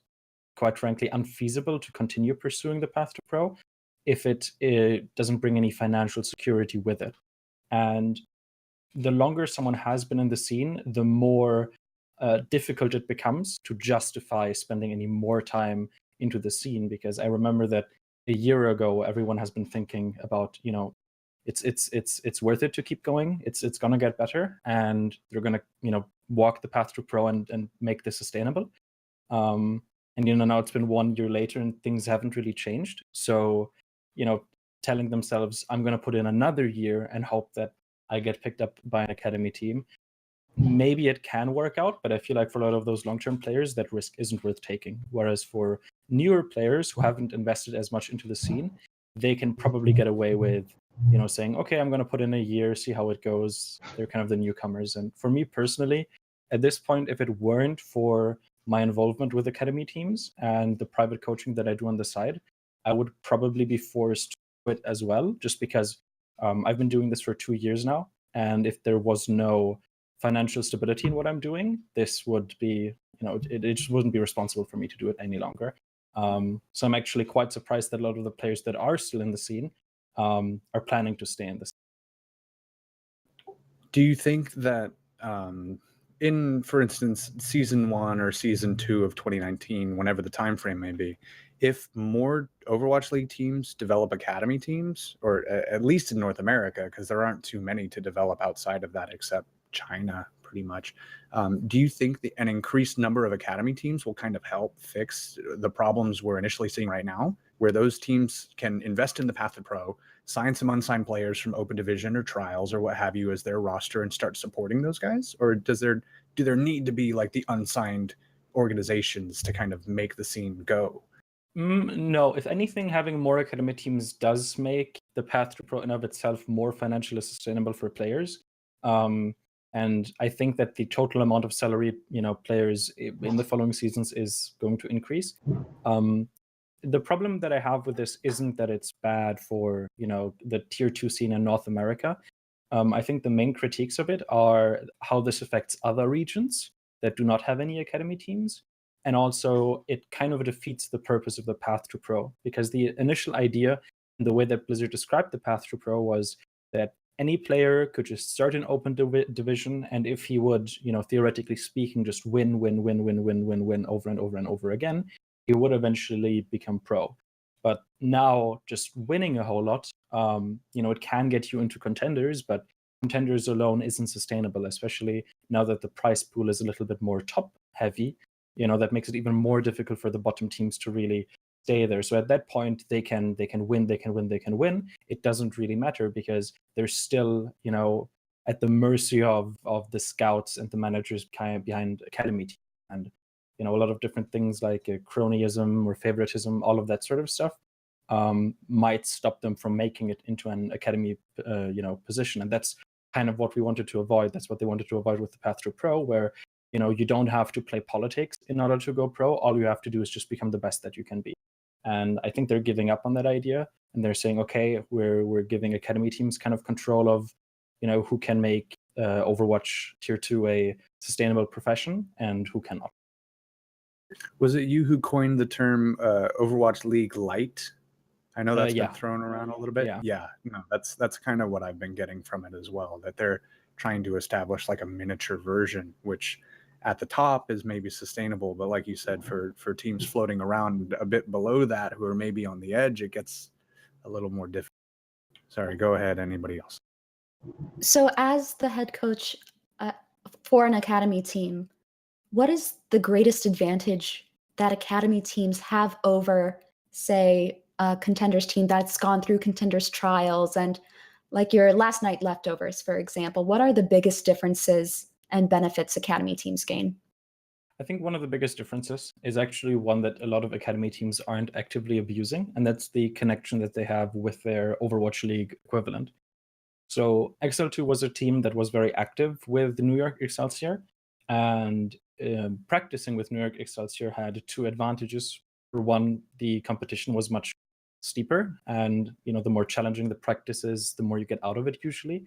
quite frankly, unfeasible to continue pursuing the path to pro if it doesn't bring any financial security with it. And the longer someone has been in the scene, the more difficult it becomes to justify spending any more time into the scene. Because I remember that a year ago, everyone has been thinking about, it's worth it to keep going. It's gonna get better, and they're gonna walk the path to pro and make this sustainable. And now it's been 1 year later and things haven't really changed. So telling themselves, I'm gonna put in another year and hope that I get picked up by an academy team, maybe it can work out, but I feel like for a lot of those long-term players, that risk isn't worth taking. Whereas for newer players who haven't invested as much into the scene, they can probably get away with saying, okay, I'm going to put in a year, see how it goes. They're kind of the newcomers. And for me personally, at this point, if it weren't for my involvement with academy teams and the private coaching that I do on the side, I would probably be forced to quit as well, just because I've been doing this for 2 years now. And if there was no financial stability in what I'm doing, this would be, it just wouldn't be responsible for me to do it any longer. So I'm actually quite surprised that a lot of the players that are still in the scene are planning to stay in the scene. Do you think that in, for instance, season 1 or season 2 of 2019, whenever the time frame may be, if more Overwatch League teams develop academy teams, or at least in North America, because there aren't too many to develop outside of that except China, pretty much, do you think an increased number of academy teams will kind of help fix the problems we're initially seeing right now, where those teams can invest in the path to pro, sign some unsigned players from open division or trials or what have you as their roster and start supporting those guys? Or do there need to be like the unsigned organizations to kind of make the scene go? No, if anything, having more academy teams does make the path to pro in of itself more financially sustainable for players. And I think that the total amount of salary, players in the following seasons is going to increase. The problem that I have with this isn't that it's bad for, the tier 2 scene in North America. I think the main critiques of it are how this affects other regions that do not have any academy teams. And also, it kind of defeats the purpose of the path to pro, because the initial idea, the way that Blizzard described the path to pro, was that any player could just start an open division, and if he would, theoretically speaking, just win over and over and over again, he would eventually become pro. But now just winning a whole lot, it can get you into contenders, but contenders alone isn't sustainable, especially now that the prize pool is a little bit more top heavy. That makes it even more difficult for the bottom teams to really stay there. So at that point, they can win. It doesn't really matter because they're still, at the mercy of the scouts and the managers kind of behind academy team. And a lot of different things like cronyism or favoritism, all of that sort of stuff might stop them from making it into an academy position. And that's kind of what we wanted to avoid. That's what they wanted to avoid with the path to pro, where you don't have to play politics in order to go pro. All you have to do is just become the best that you can be. And I think they're giving up on that idea, and they're saying, okay, we're giving academy teams kind of control of who can make Overwatch Tier 2 a sustainable profession and who cannot. Was it you who coined the term Overwatch League Light? I know that's Yeah. been thrown around a little bit. Yeah. No, that's kind of what I've been getting from it as well, that they're trying to establish like a miniature version, which at the top is maybe sustainable, but like you said, for teams floating around a bit below that who are maybe on the edge, it gets a little more difficult. Sorry, go ahead, anybody else. So as the head coach for an academy team, what is the greatest advantage that academy teams have over, say, a contenders team that's gone through contenders trials and like your last night leftovers, for example? What are the biggest differences and benefits academy teams gain? I think one of the biggest differences is actually one that a lot of academy teams aren't actively abusing, and that's the connection that they have with their Overwatch League equivalent. So XL2 was a team that was very active with the New York Excelsior, and practicing with New York Excelsior had two advantages. For one, the competition was much steeper, and the more challenging the practice is, the more you get out of it usually.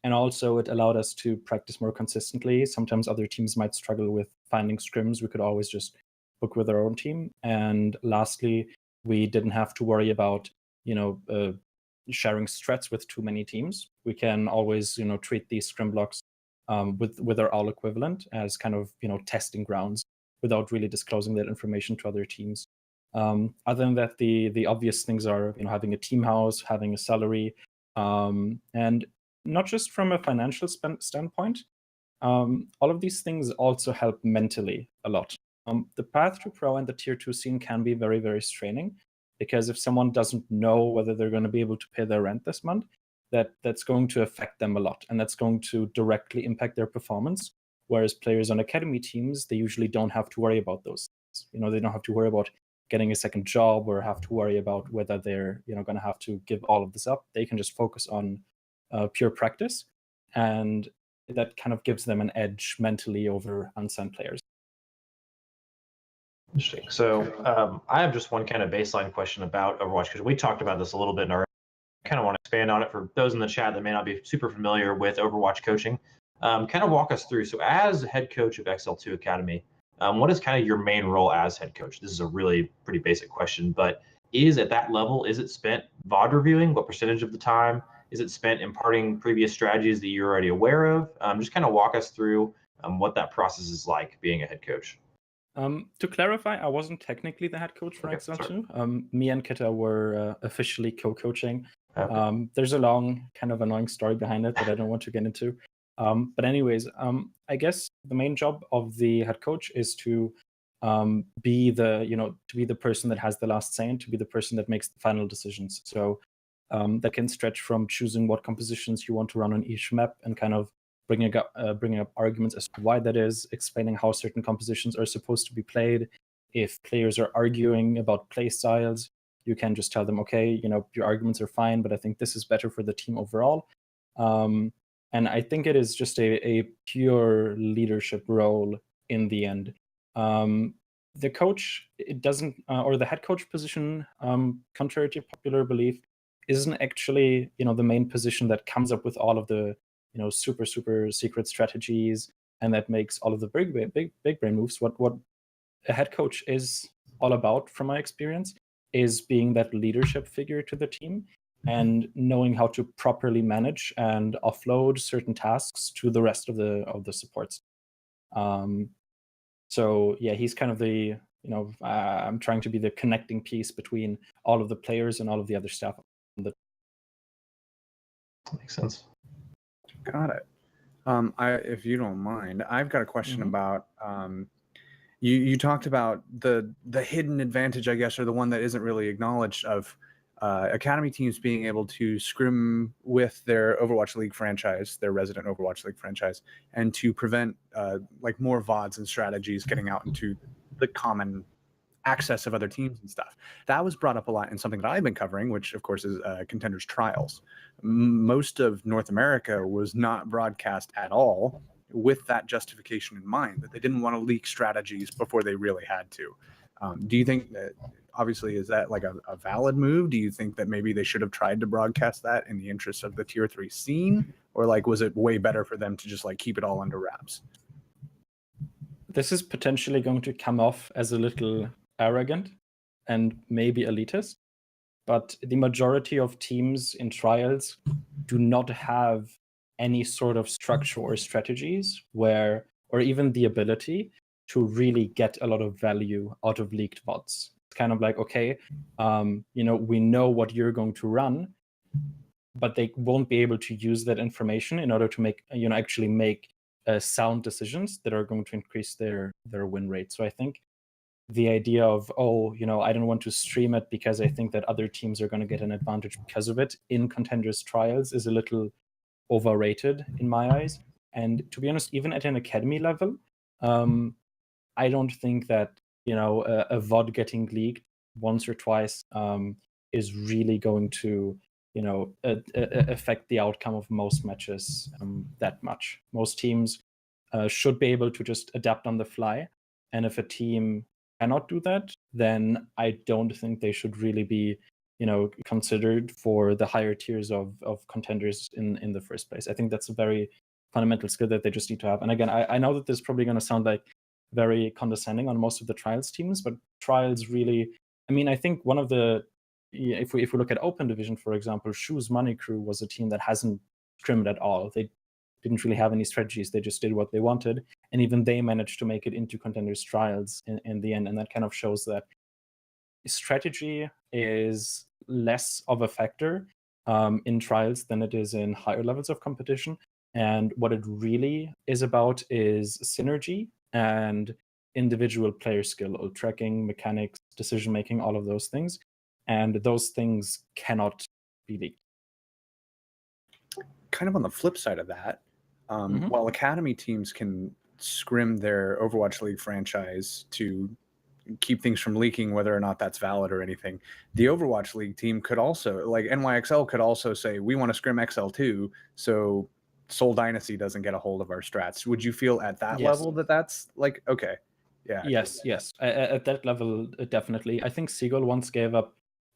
And also it allowed us to practice more consistently. Sometimes other teams might struggle with finding scrims. We could always just book with our own team. And lastly, we didn't have to worry about sharing strats with too many teams. We can always treat these scrim blocks with our OWL equivalent as kind of testing grounds without really disclosing that information to other teams. Other than that, the obvious things are having a team house, having a salary, and not just from a financial standpoint. All of these things also help mentally a lot. The path to pro and the tier 2 scene can be very, very straining, because if someone doesn't know whether they're going to be able to pay their rent this month, that's going to affect them a lot, and that's going to directly impact their performance. Whereas players on academy teams, they usually don't have to worry about those things. They don't have to worry about getting a second job or have to worry about whether they're going to have to give all of this up. They can just focus on pure practice, and that kind of gives them an edge mentally over unsigned players. Interesting. So I have just one kind of baseline question about Overwatch, because we talked about this a little bit in our kind of want to expand on it for those in the chat that may not be super familiar with Overwatch coaching. Kind of walk us through. So as head coach of XL2 Academy, what is kind of your main role as head coach? This is a really pretty basic question, but is at that level, is it spent VOD reviewing? What percentage of the time? Is it spent imparting previous strategies that you're already aware of? Just kind of walk us through what that process is like being a head coach. To clarify, I wasn't technically the head coach for XL2. Me and Kita were officially co-coaching. Okay. There's a long, kind of annoying story behind it that I don't want to get into. But anyways, I guess the main job of the head coach is to be the person that has the last say and to be the person that makes the final decisions. So that can stretch from choosing what compositions you want to run on each map and kind of bringing up arguments as to why that is, explaining how certain compositions are supposed to be played. If players are arguing about play styles, you can just tell them, okay, your arguments are fine, but I think this is better for the team overall. And I think it is just a pure leadership role in the end. The coach, it doesn't, or the head coach position, contrary to popular belief, isn't actually, the main position that comes up with all of the, super, super secret strategies and that makes all of the big brain moves. What a head coach is all about, from my experience, is being that leadership figure to the team and knowing how to properly manage and offload certain tasks to the rest of the supports. So yeah, he's kind of the I'm trying to be the connecting piece between all of the players and all of the other staff. Makes sense. Got it. If you don't mind, I've got a question about you talked about the hidden advantage, I guess, or the one that isn't really acknowledged of academy teams being able to scrim with their Overwatch League franchise, their resident Overwatch League franchise, and to prevent like more VODs and strategies getting out into the common access of other teams and stuff. That was brought up a lot in something that I've been covering, which of course is Contenders Trials. Most of North America was not broadcast at all with that justification in mind, that they didn't want to leak strategies before they really had to. Do you think that, obviously, is that like a valid move? Do you think that maybe they should have tried to broadcast that in the interest of the tier 3 scene? Or like, was it way better for them to just like keep it all under wraps? This is potentially going to come off as a little arrogant and maybe elitist, but the majority of teams in trials do not have any sort of structure or strategies or even the ability to really get a lot of value out of leaked VODs. It's kind of like, okay, we know what you're going to run, but they won't be able to use that information in order to make, actually make sound decisions that are going to increase their win rate. So I think the idea of, I don't want to stream it because I think that other teams are going to get an advantage because of it in Contenders Trials is a little overrated in my eyes. And to be honest, even at an academy level, I don't think that, a VOD getting leaked once or twice is really going to, affect the outcome of most matches that much. Most teams should be able to just adapt on the fly. And if a team cannot do that, then I don't think they should really be, considered for the higher tiers of contenders in the first place. I think that's a very fundamental skill that they just need to have. And again, I know that this is probably going to sound like very condescending on most of the trials teams, but trials really, I think one of the, if we look at Open Division, for example, Shoes Money Crew was a team that hasn't scrimmed at all. They didn't really have any strategies. They just did what they wanted. And even they managed to make it into Contenders Trials in the end. And that kind of shows that strategy is less of a factor in trials than it is in higher levels of competition. And what it really is about is synergy and individual player skill, ult tracking, mechanics, decision-making, all of those things. And those things cannot be leaked. Kind of on the flip side of that, while academy teams can scrim their Overwatch League franchise to keep things from leaking, whether or not that's valid or anything, the Overwatch League team could also, like NYXL could also say, we want to scrim XL2, so Seoul Dynasty doesn't get a hold of our strats. Would you feel at that level that that's like, okay? Yeah. Yes. At that level, definitely. I think Seagull once gave a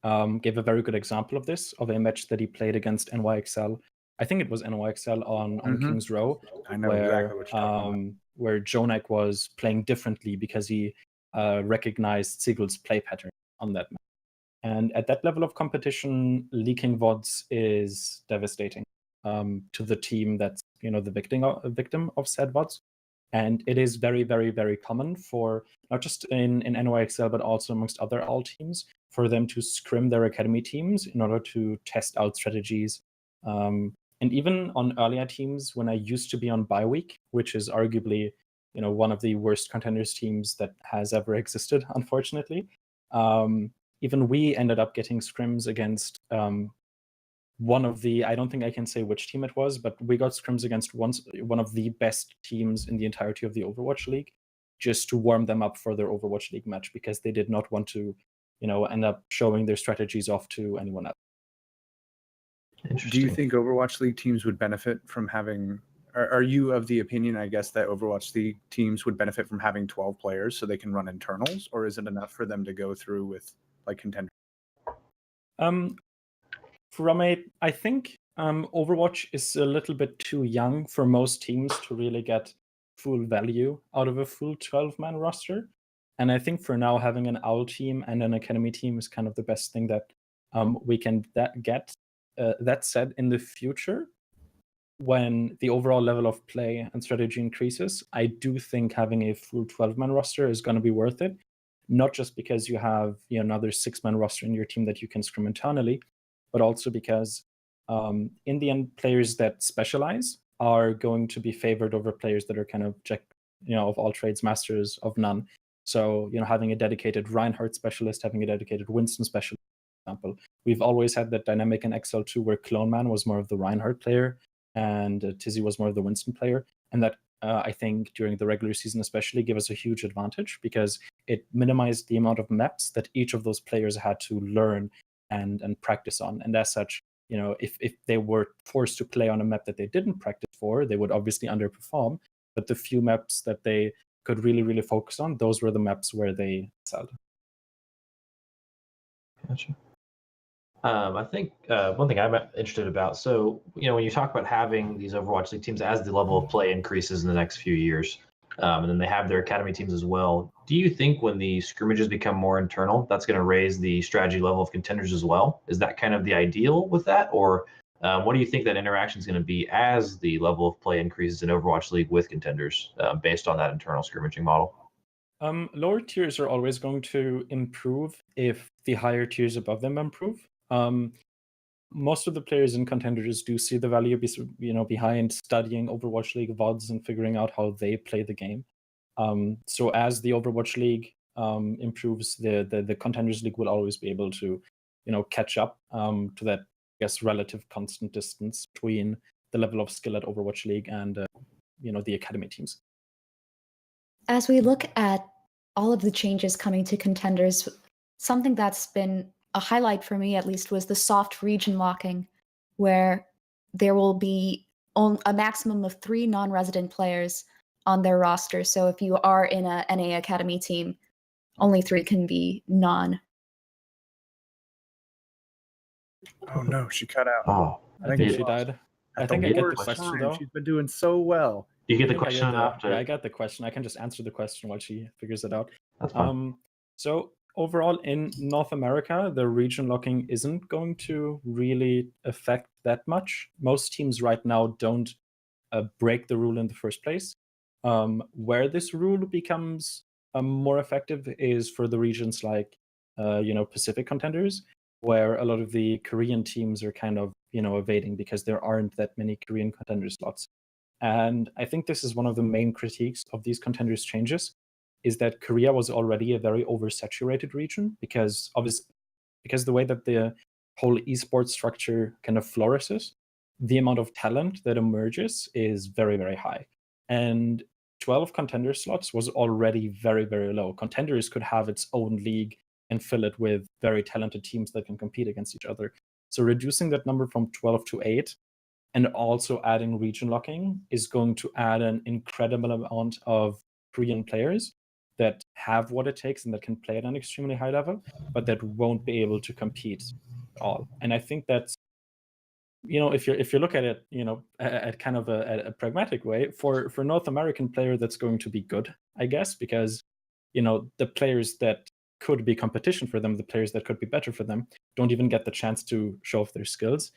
very good example of this, of a match that he played against NYXL. I think it was NYXL on King's Row. I know exactly what you're talking about. Where Jonak was playing differently because he recognized Seagull's play pattern on that match. And at that level of competition, leaking VODs is devastating to the team that's the victim of said VODs. And it is very, very, very common for, not just in NYXL, but also amongst other AL teams, for them to scrim their academy teams in order to test out strategies. And even on earlier teams, when I used to be on bye week, which is arguably one of the worst contenders teams that has ever existed, unfortunately, even we ended up getting scrims against one of the, I don't think I can say which team it was, but we got scrims against one of the best teams in the entirety of the Overwatch League, just to warm them up for their Overwatch League match, because they did not want to, end up showing their strategies off to anyone else. Do you think Overwatch League teams would benefit from having, are you of the opinion, I guess, that Overwatch League teams would benefit from having 12 players so they can run internals, or is it enough for them to go through with like contenders? I think Overwatch is a little bit too young for most teams to really get full value out of a full 12-man roster. And I think for now, having an OWL team and an academy team is kind of the best thing that we can get. That said, in the future, when the overall level of play and strategy increases, I do think having a full 12-man roster is going to be worth it, not just because you have another 6-man roster in your team that you can scrim internally, but also because in the end, players that specialize are going to be favored over players that are kind of of all trades masters of none. So having a dedicated Reinhardt specialist, having a dedicated Winston specialist, for example. We've always had that dynamic in XL2 where Clone Man was more of the Reinhardt player and Tizzy was more of the Winston player, and that I think during the regular season especially gave us a huge advantage because it minimized the amount of maps that each of those players had to learn and practice on. And as such, if they were forced to play on a map that they didn't practice for, they would obviously underperform. But the few maps that they could really, really focus on, those were the maps where they excelled. Gotcha. I think one thing I'm interested about, so, when you talk about having these Overwatch League teams as the level of play increases in the next few years, and then they have their academy teams as well, do you think when the scrimmages become more internal, that's going to raise the strategy level of contenders as well? Is that kind of the ideal with that? Or what do you think that interaction is going to be as the level of play increases in Overwatch League with contenders based on that internal scrimmaging model? Lower tiers are always going to improve if the higher tiers above them improve. Most of the players in contenders do see the value behind studying Overwatch League VODs and figuring out how they play the game. So as the Overwatch League improves, the Contenders League will always be able to catch up to that, I guess, relative constant distance between the level of skill at Overwatch League and the academy teams. As we look at all of the changes coming to contenders, something that's been a highlight for me, at least, was the soft region locking, where there will be a maximum of 3 non-resident players on their roster. So if you are in a NA Academy team, only 3 can be non. Oh no, she cut out. Oh, I think she died. I think I get the question though. She's been doing so well. You get the question enough to... Yeah, I got the question. I can just answer the question while she figures it out. That's fine. So overall in North America, the region locking isn't going to really affect that much. Most teams right now don't break the rule in the first place. Where this rule becomes more effective is for the regions like Pacific contenders, where a lot of the Korean teams are kind of evading because there aren't that many Korean contender slots. And I think this is one of the main critiques of these contenders changes, is that Korea was already a very oversaturated region because the way that the whole esports structure kind of flourishes, the amount of talent that emerges is very, very high. And 12 contender slots was already very, very low. Contenders could have its own league and fill it with very talented teams that can compete against each other. So reducing that number from 12 to 8 and also adding region locking is going to add an incredible amount of Korean players that have what it takes and that can play at an extremely high level, but that won't be able to compete at all. And I think that's, if you look at it, at kind of a pragmatic way, for North American player, that's going to be good, I guess, because the players that could be competition for them, the players that could be better for them, don't even get the chance to show off their skills.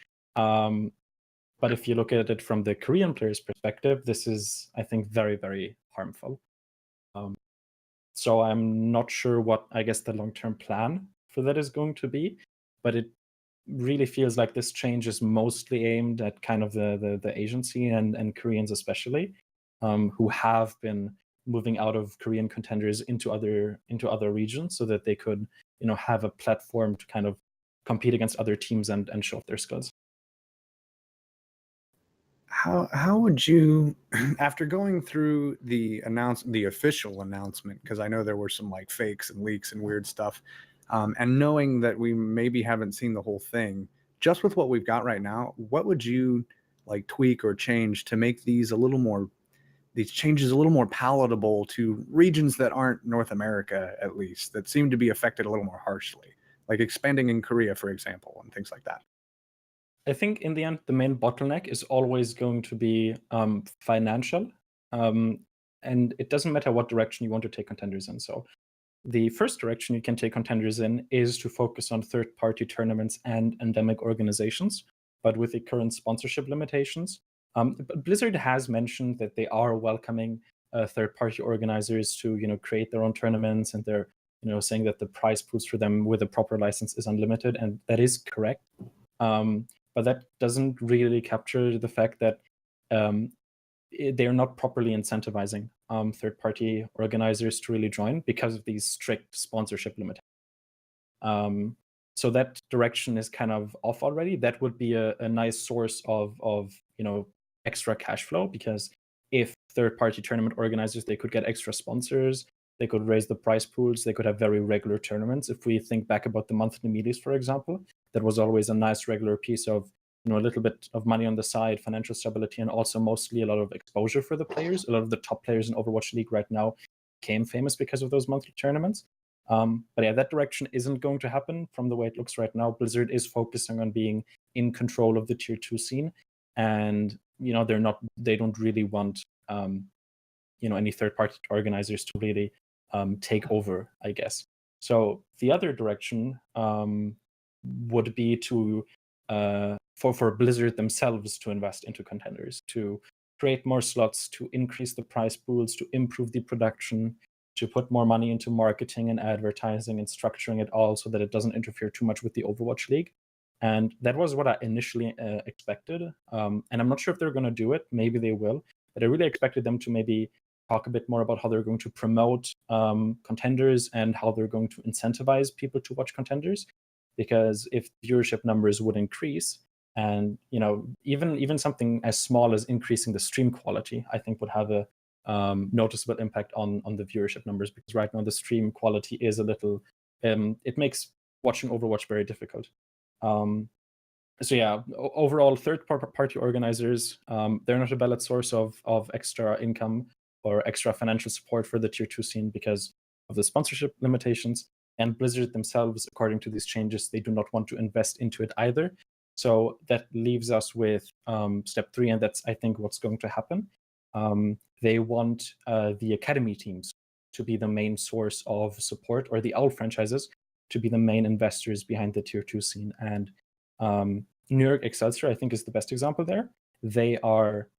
But if you look at it from the Korean player's perspective, this is, I think, very, very harmful. So I'm not sure what, I guess, the long-term plan for that is going to be, but it really feels like this change is mostly aimed at kind of the Asian scene and Koreans especially, who have been moving out of Korean contenders into other regions so that they could have a platform to kind of compete against other teams and show off their skills. How would you, after going through the official announcement, because I know there were some like fakes and leaks and weird stuff, and knowing that we maybe haven't seen the whole thing, just with what we've got right now, what would you like tweak or change to make these changes a little more palatable to regions that aren't North America, at least, that seem to be affected a little more harshly, like expanding in Korea, for example, and things like that? I think in the end, the main bottleneck is always going to be financial. And it doesn't matter what direction you want to take contenders in. So the first direction you can take contenders in is to focus on third-party tournaments and endemic organizations, but with the current sponsorship limitations. Blizzard has mentioned that they are welcoming third-party organizers to create their own tournaments, and they're saying that the prize pools for them with a proper license is unlimited, and that is correct. But that doesn't really capture the fact that they're not properly incentivizing third-party organizers to really join because of these strict sponsorship limitations. So that direction is kind of off already. That would be a nice source of extra cash flow, because if third-party tournament organizers, they could get extra sponsors, they could raise the prize pools, they could have very regular tournaments. If we think back about the monthly meetings, for example, that was always a nice regular piece of a little bit of money on the side, financial stability, and also mostly a lot of exposure for the players. A lot of the top players in Overwatch League right now became famous because of those monthly tournaments. But yeah, that direction isn't going to happen from the way it looks right now. Blizzard is focusing on being in control of the tier 2 scene, and they don't really want any third-party organizers to really take over, I guess. So the other direction would be to for Blizzard themselves to invest into contenders, to create more slots, to increase the prize pools, to improve the production, to put more money into marketing and advertising and structuring it all so that it doesn't interfere too much with the Overwatch League. And that was what I initially expected. And I'm not sure if they're going to do it. Maybe they will. But I really expected them to maybe talk a bit more about how they're going to promote contenders and how they're going to incentivize people to watch contenders. Because if viewership numbers would increase, and even something as small as increasing the stream quality, I think would have a noticeable impact on the viewership numbers. Because right now the stream quality is a little, it makes watching Overwatch very difficult. So yeah, overall, third-party organizers, they're not a valid source of extra income or extra financial support for the tier 2 scene because of the sponsorship limitations. And Blizzard themselves, according to these changes, they do not want to invest into it either. So that leaves us with step 3, and that's, I think, what's going to happen. They want the academy teams to be the main source of support, or the OWL franchises to be the main investors behind the tier 2 scene. And New York Excelsior, I think, is the best example there. They are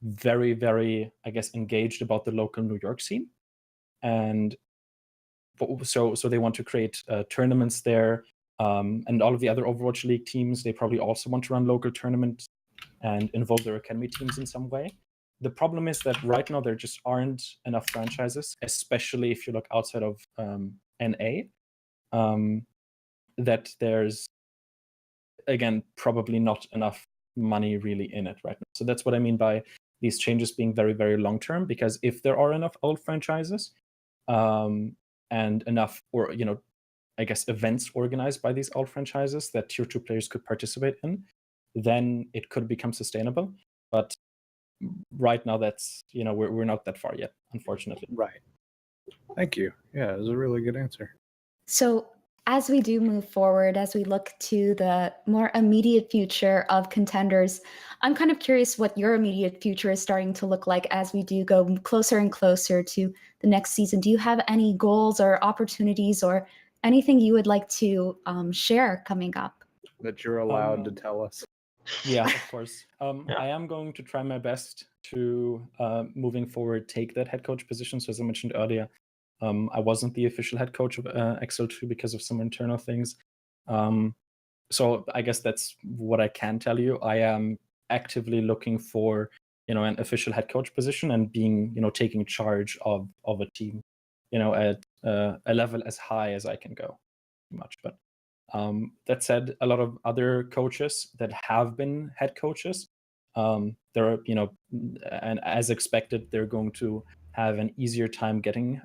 very, very, I guess, engaged about the local New York scene. And so they want to create tournaments there. And all of the other Overwatch League teams, they probably also want to run local tournaments and involve their academy teams in some way. The problem is that right now there just aren't enough franchises, especially if you look outside of NA, that there's, again, probably not enough money really in it right now. So that's what I mean by these changes being very, very long-term, because if there are enough old franchises and enough, or, I guess, events organized by these old franchises that tier 2 players could participate in, then it could become sustainable. But right now that's, we're not that far yet, unfortunately. Right. Thank you. Yeah, it was a really good answer. So as we do move forward, as we look to the more immediate future of contenders, I'm kind of curious what your immediate future is starting to look like as we do go closer and closer to the next season. Do you have any goals or opportunities or anything you would like to share coming up? That you're allowed to tell us. Yeah, of course. Yeah. I am going to try my best to, moving forward, take that head coach position. So as I mentioned earlier, I wasn't the official head coach of XL2 because of some internal things. So I guess that's what I can tell you. I am actively looking for, an official head coach position and being, taking charge of a team, at a level as high as I can go, pretty much. But that said, a lot of other coaches that have been head coaches, they're, and as expected, they're going to have an easier time getting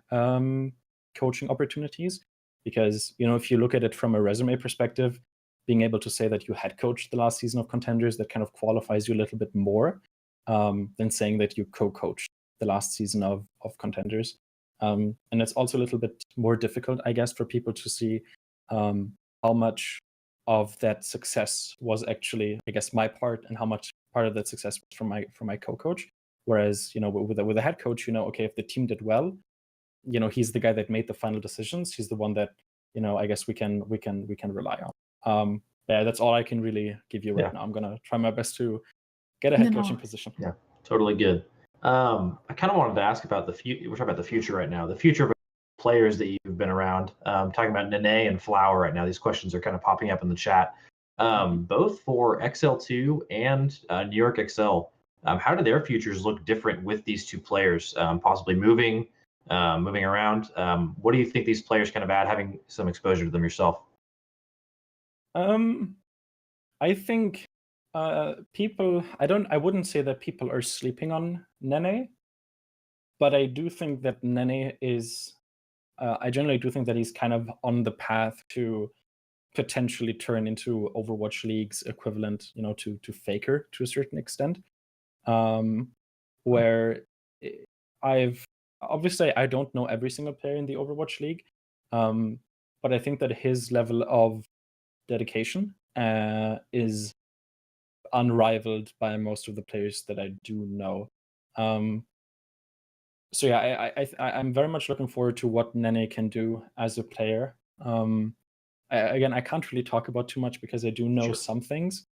coaching opportunities, because if you look at it from a resume perspective, being able to say that you head coached the last season of Contenders, that kind of qualifies you a little bit more than saying that you co-coached the last season of Contenders. And it's also a little bit more difficult, I guess, for people to see how much of that success was actually, I guess, my part, and how much part of that success was from my co-coach. Whereas, with a head coach, okay, if the team did well, he's the guy that made the final decisions. He's the one that, I guess we can rely on. Yeah, that's all I can really give you right now. I'm gonna try my best to get a head coaching position. Yeah, totally good. I kind of wanted to ask about the future. We're talking about the future right now. The future of players that you've been around. Talking about Nene and Flower right now. These questions are kind of popping up in the chat, both for XL2 and New York XL. How do their futures look different with these two players, possibly moving around? What do you think these players kind of add, having some exposure to them yourself? I think people. I wouldn't say that people are sleeping on Nene, but I do think that Nene is. I generally do think that he's kind of on the path to potentially turn into Overwatch League's equivalent, to Faker to a certain extent. Where I don't know every single player in the Overwatch League, but I think that his level of dedication is unrivaled by most of the players that I do know. So yeah, I'm very much looking forward to what Nene can do as a player. Again, I can't really talk about too much because I do know some things.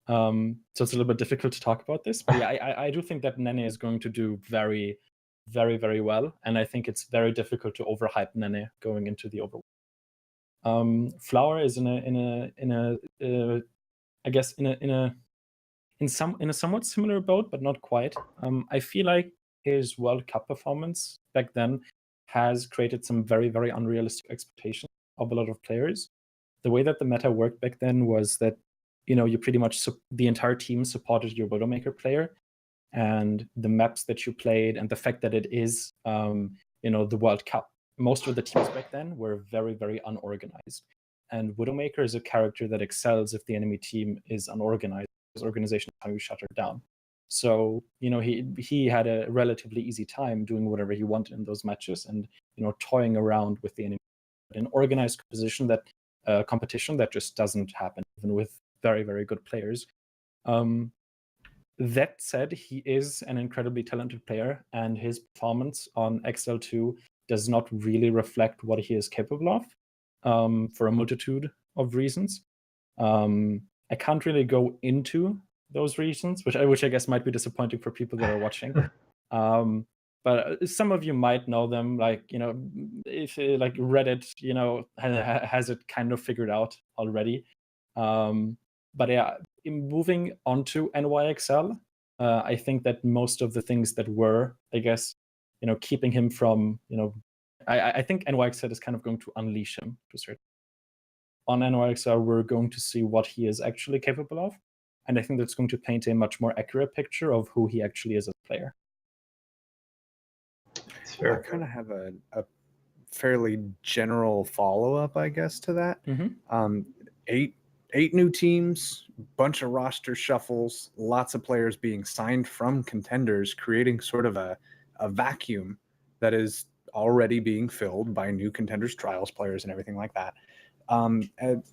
So it's a little bit difficult to talk about this. But yeah, I do think that Nene is going to do very, very, very well, and I think it's very difficult to overhype Nene going into the Overwatch. Flower is in a somewhat similar boat, but not quite. I feel like his World Cup performance back then has created some very, very unrealistic expectations of a lot of players. The way that the meta worked back then was that, you pretty much the entire team supported your Widowmaker player, and the maps that you played, and the fact that it is, the World Cup. Most of the teams back then were very, very unorganized, and Widowmaker is a character that excels if the enemy team is unorganized. His organization is how you shut her down. So, he had a relatively easy time doing whatever he wanted in those matches, and toying around with the enemy. But in organized competition that just doesn't happen, even with very, very good players. That said, he is an incredibly talented player, and his performance on XL2 does not really reflect what he is capable of, for a multitude of reasons. I can't really go into those reasons, which I guess might be disappointing for people that are watching. But some of you might know them, like, if like Reddit, has it kind of figured out already. But yeah, moving on to NYXL, I think that most of the things that were, I guess, keeping him from, I think NYXL is kind of going to unleash him to a certain. On NYXL, we're going to see what he is actually capable of, and I think that's going to paint a much more accurate picture of who he actually is as a player. I kind of have a fairly general follow-up, I guess, to that. Eight new teams, bunch of roster shuffles, lots of players being signed from contenders, creating sort of a vacuum that is already being filled by new contenders, trials players, and everything like that.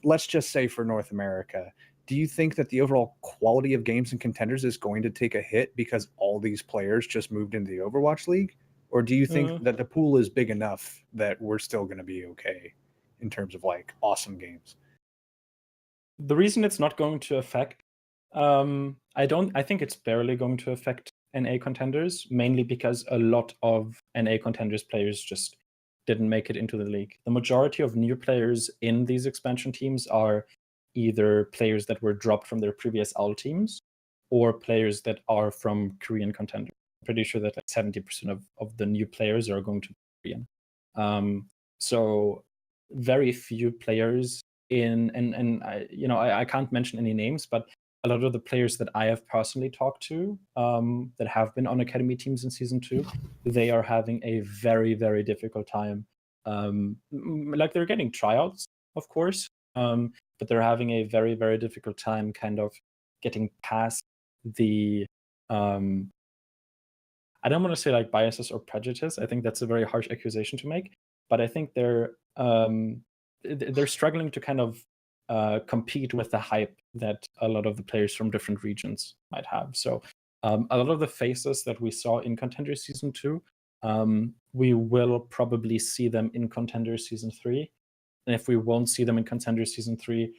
Let's just say for North America, do you think that the overall quality of games and contenders is going to take a hit because all these players just moved into the Overwatch League? Or do you think that the pool is big enough that we're still going to be okay in terms of like awesome games? The reason it's not going to affect, I think it's barely going to affect NA contenders, mainly because a lot of NA contenders players just didn't make it into the league. The majority of new players in these expansion teams are either players that were dropped from their previous AL teams or players that are from Korean contenders. I'm pretty sure that like 70% of the new players are going to be Korean. So very few players I can't mention any names, but a lot of the players that I have personally talked to that have been on academy teams in season 2, they are having a very, very difficult time. Like they're getting tryouts, of course, but they're having a very, very difficult time kind of getting past the I don't want to say like biases or prejudice. I think that's a very harsh accusation to make, but I think they're struggling to kind of compete with the hype that a lot of the players from different regions might have. So a lot of the faces that we saw in Contender Season 2, we will probably see them in Contender Season 3. And if we won't see them in Contender Season 3,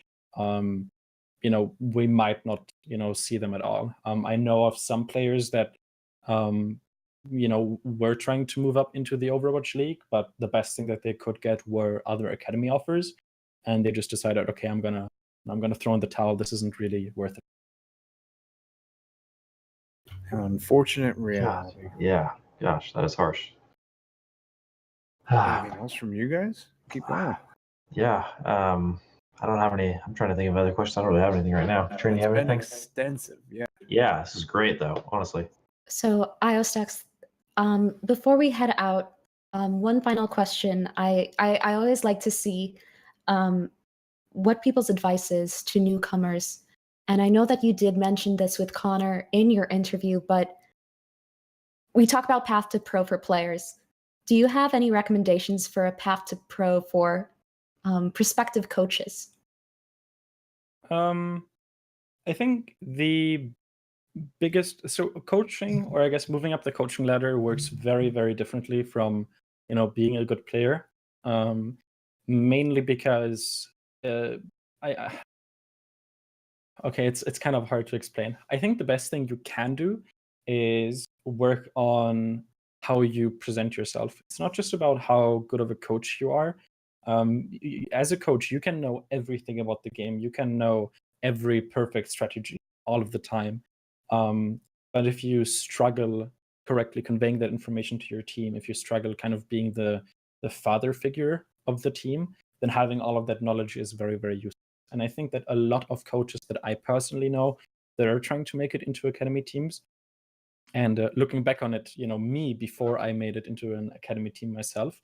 we might not, see them at all. I know of some players that were trying to move up into the Overwatch League, but the best thing that they could get were other academy offers, and they just decided, okay, I'm gonna throw in the towel. This isn't really worth it. Unfortunate God, reality. yeah. Gosh, that is harsh. Anything else from you guys? Keep going. Yeah. I don't have any. I'm trying to think of other questions. I don't really have anything right now. Trini, you have It's been anything? extensive. Yeah. Yeah, this is great though, honestly. So, ioStux, before we head out, one final question. I always like to see what people's advice is to newcomers. And I know that you did mention this with Connor in your interview, but we talk about path to pro for players. Do you have any recommendations for a path to pro for prospective coaches? I think the biggest coaching, or I guess moving up the coaching ladder, works very, very differently from being a good player. Mainly because okay, it's kind of hard to explain. I think the best thing you can do is work on how you present yourself. It's not just about how good of a coach you are. As a coach, you can know everything about the game. You can know every perfect strategy all of the time. But if you struggle correctly conveying that information to your team, if you struggle kind of being the father figure of the team, then having all of that knowledge is very, very useful. And I think that a lot of coaches that I personally know that are trying to make it into academy teams, and looking back on it, me before I made it into an academy team myself,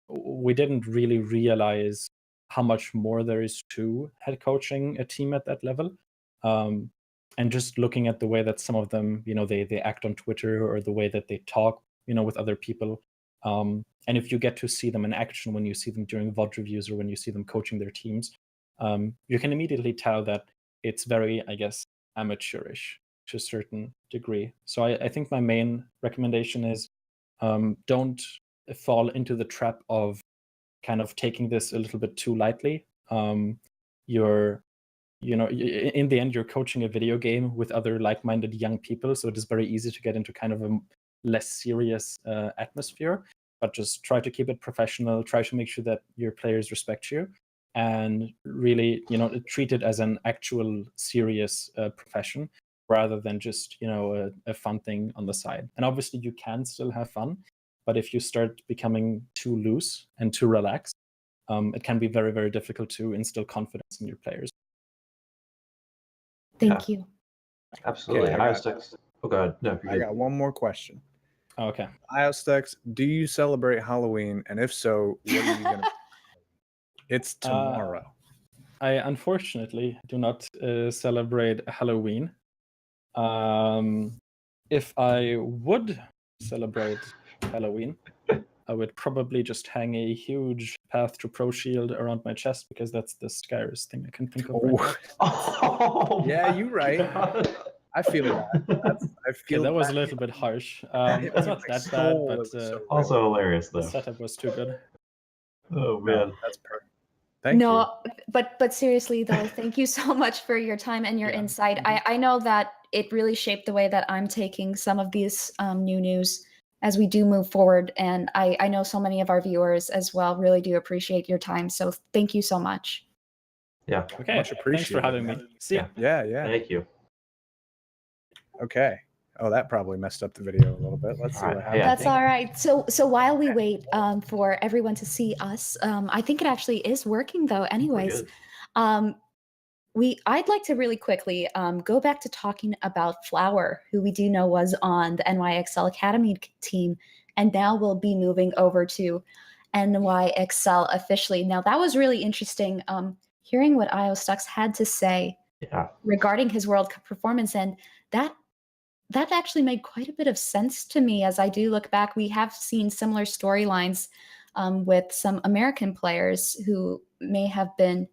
we didn't really realize how much more there is to head coaching a team at that level. And just looking at the way that some of them, they act on Twitter, or the way that they talk, with other people. And if you get to see them in action, when you see them during VOD reviews, or when you see them coaching their teams, you can immediately tell that it's very, I guess, amateurish to a certain degree. So I think my main recommendation is don't fall into the trap of kind of taking this a little bit too lightly. You're in the end, you're coaching a video game with other like-minded young people, so it is very easy to get into kind of a less serious atmosphere. But just try to keep it professional. Try to make sure that your players respect you, and really, treat it as an actual serious profession, rather than just a fun thing on the side. And obviously, you can still have fun, but if you start becoming too loose and too relaxed, it can be very, very difficult to instill confidence in your players. Thank you. Absolutely. Okay, I ioStux. Oh, God. No, you're I good. got one more question. Oh, okay. ioStux, do you celebrate Halloween? And if so, what are you gonna? It's tomorrow. I unfortunately do not celebrate Halloween. If I would celebrate Halloween, I would probably just hang a huge Path to Pro shield around my chest, because that's the scariest thing I can think of right now. Oh, Yeah, my you're right. God. I feel that. I Okay, feel that was a little bit harsh. It's not that bad, but Also hilarious, the though. setup was too good. Oh, No, man. that's perfect. Thank you. No, but seriously though, thank you so much for your time and your Yeah. insight. I know that it really shaped the way that I'm taking some of these new news as we do move forward. And I know so many of our viewers as well really do appreciate your time. So thank you so much. Yeah. Okay, Much thanks for appreciated, having man. me. See ya. Yeah. Thank you. Okay. Oh, that probably messed up the video a little bit. Let's see All what right. Hey, happens. I That's think- all right. So while we wait for everyone to see us, I think it actually is working though. Anyways, We're good. I'd like to really quickly go back to talking about Flower, who we do know was on the NYXL Academy team, and now will be moving over to NYXL officially. Now that was really interesting, hearing what ioStux had to say Yeah. regarding his World Cup performance, and that actually made quite a bit of sense to me as I do look back. We have seen similar storylines with some American players who may have been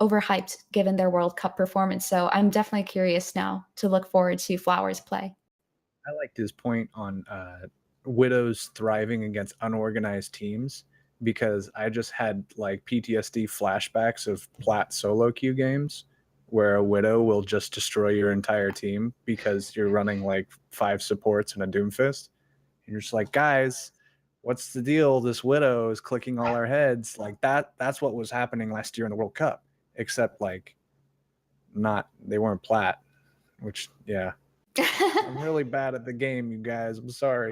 overhyped given their World Cup performance. So I'm definitely curious now to look forward to Flower's play. I liked his point on Widows thriving against unorganized teams, because I just had like PTSD flashbacks of Plat solo queue games where a Widow will just destroy your entire team because you're running like 5 supports and a Doomfist. And you're just like, guys, what's the deal? This Widow is clicking all our heads. Like that's what was happening last year in the World Cup, except like they weren't plat, which I'm really bad at the game, you guys. I'm sorry.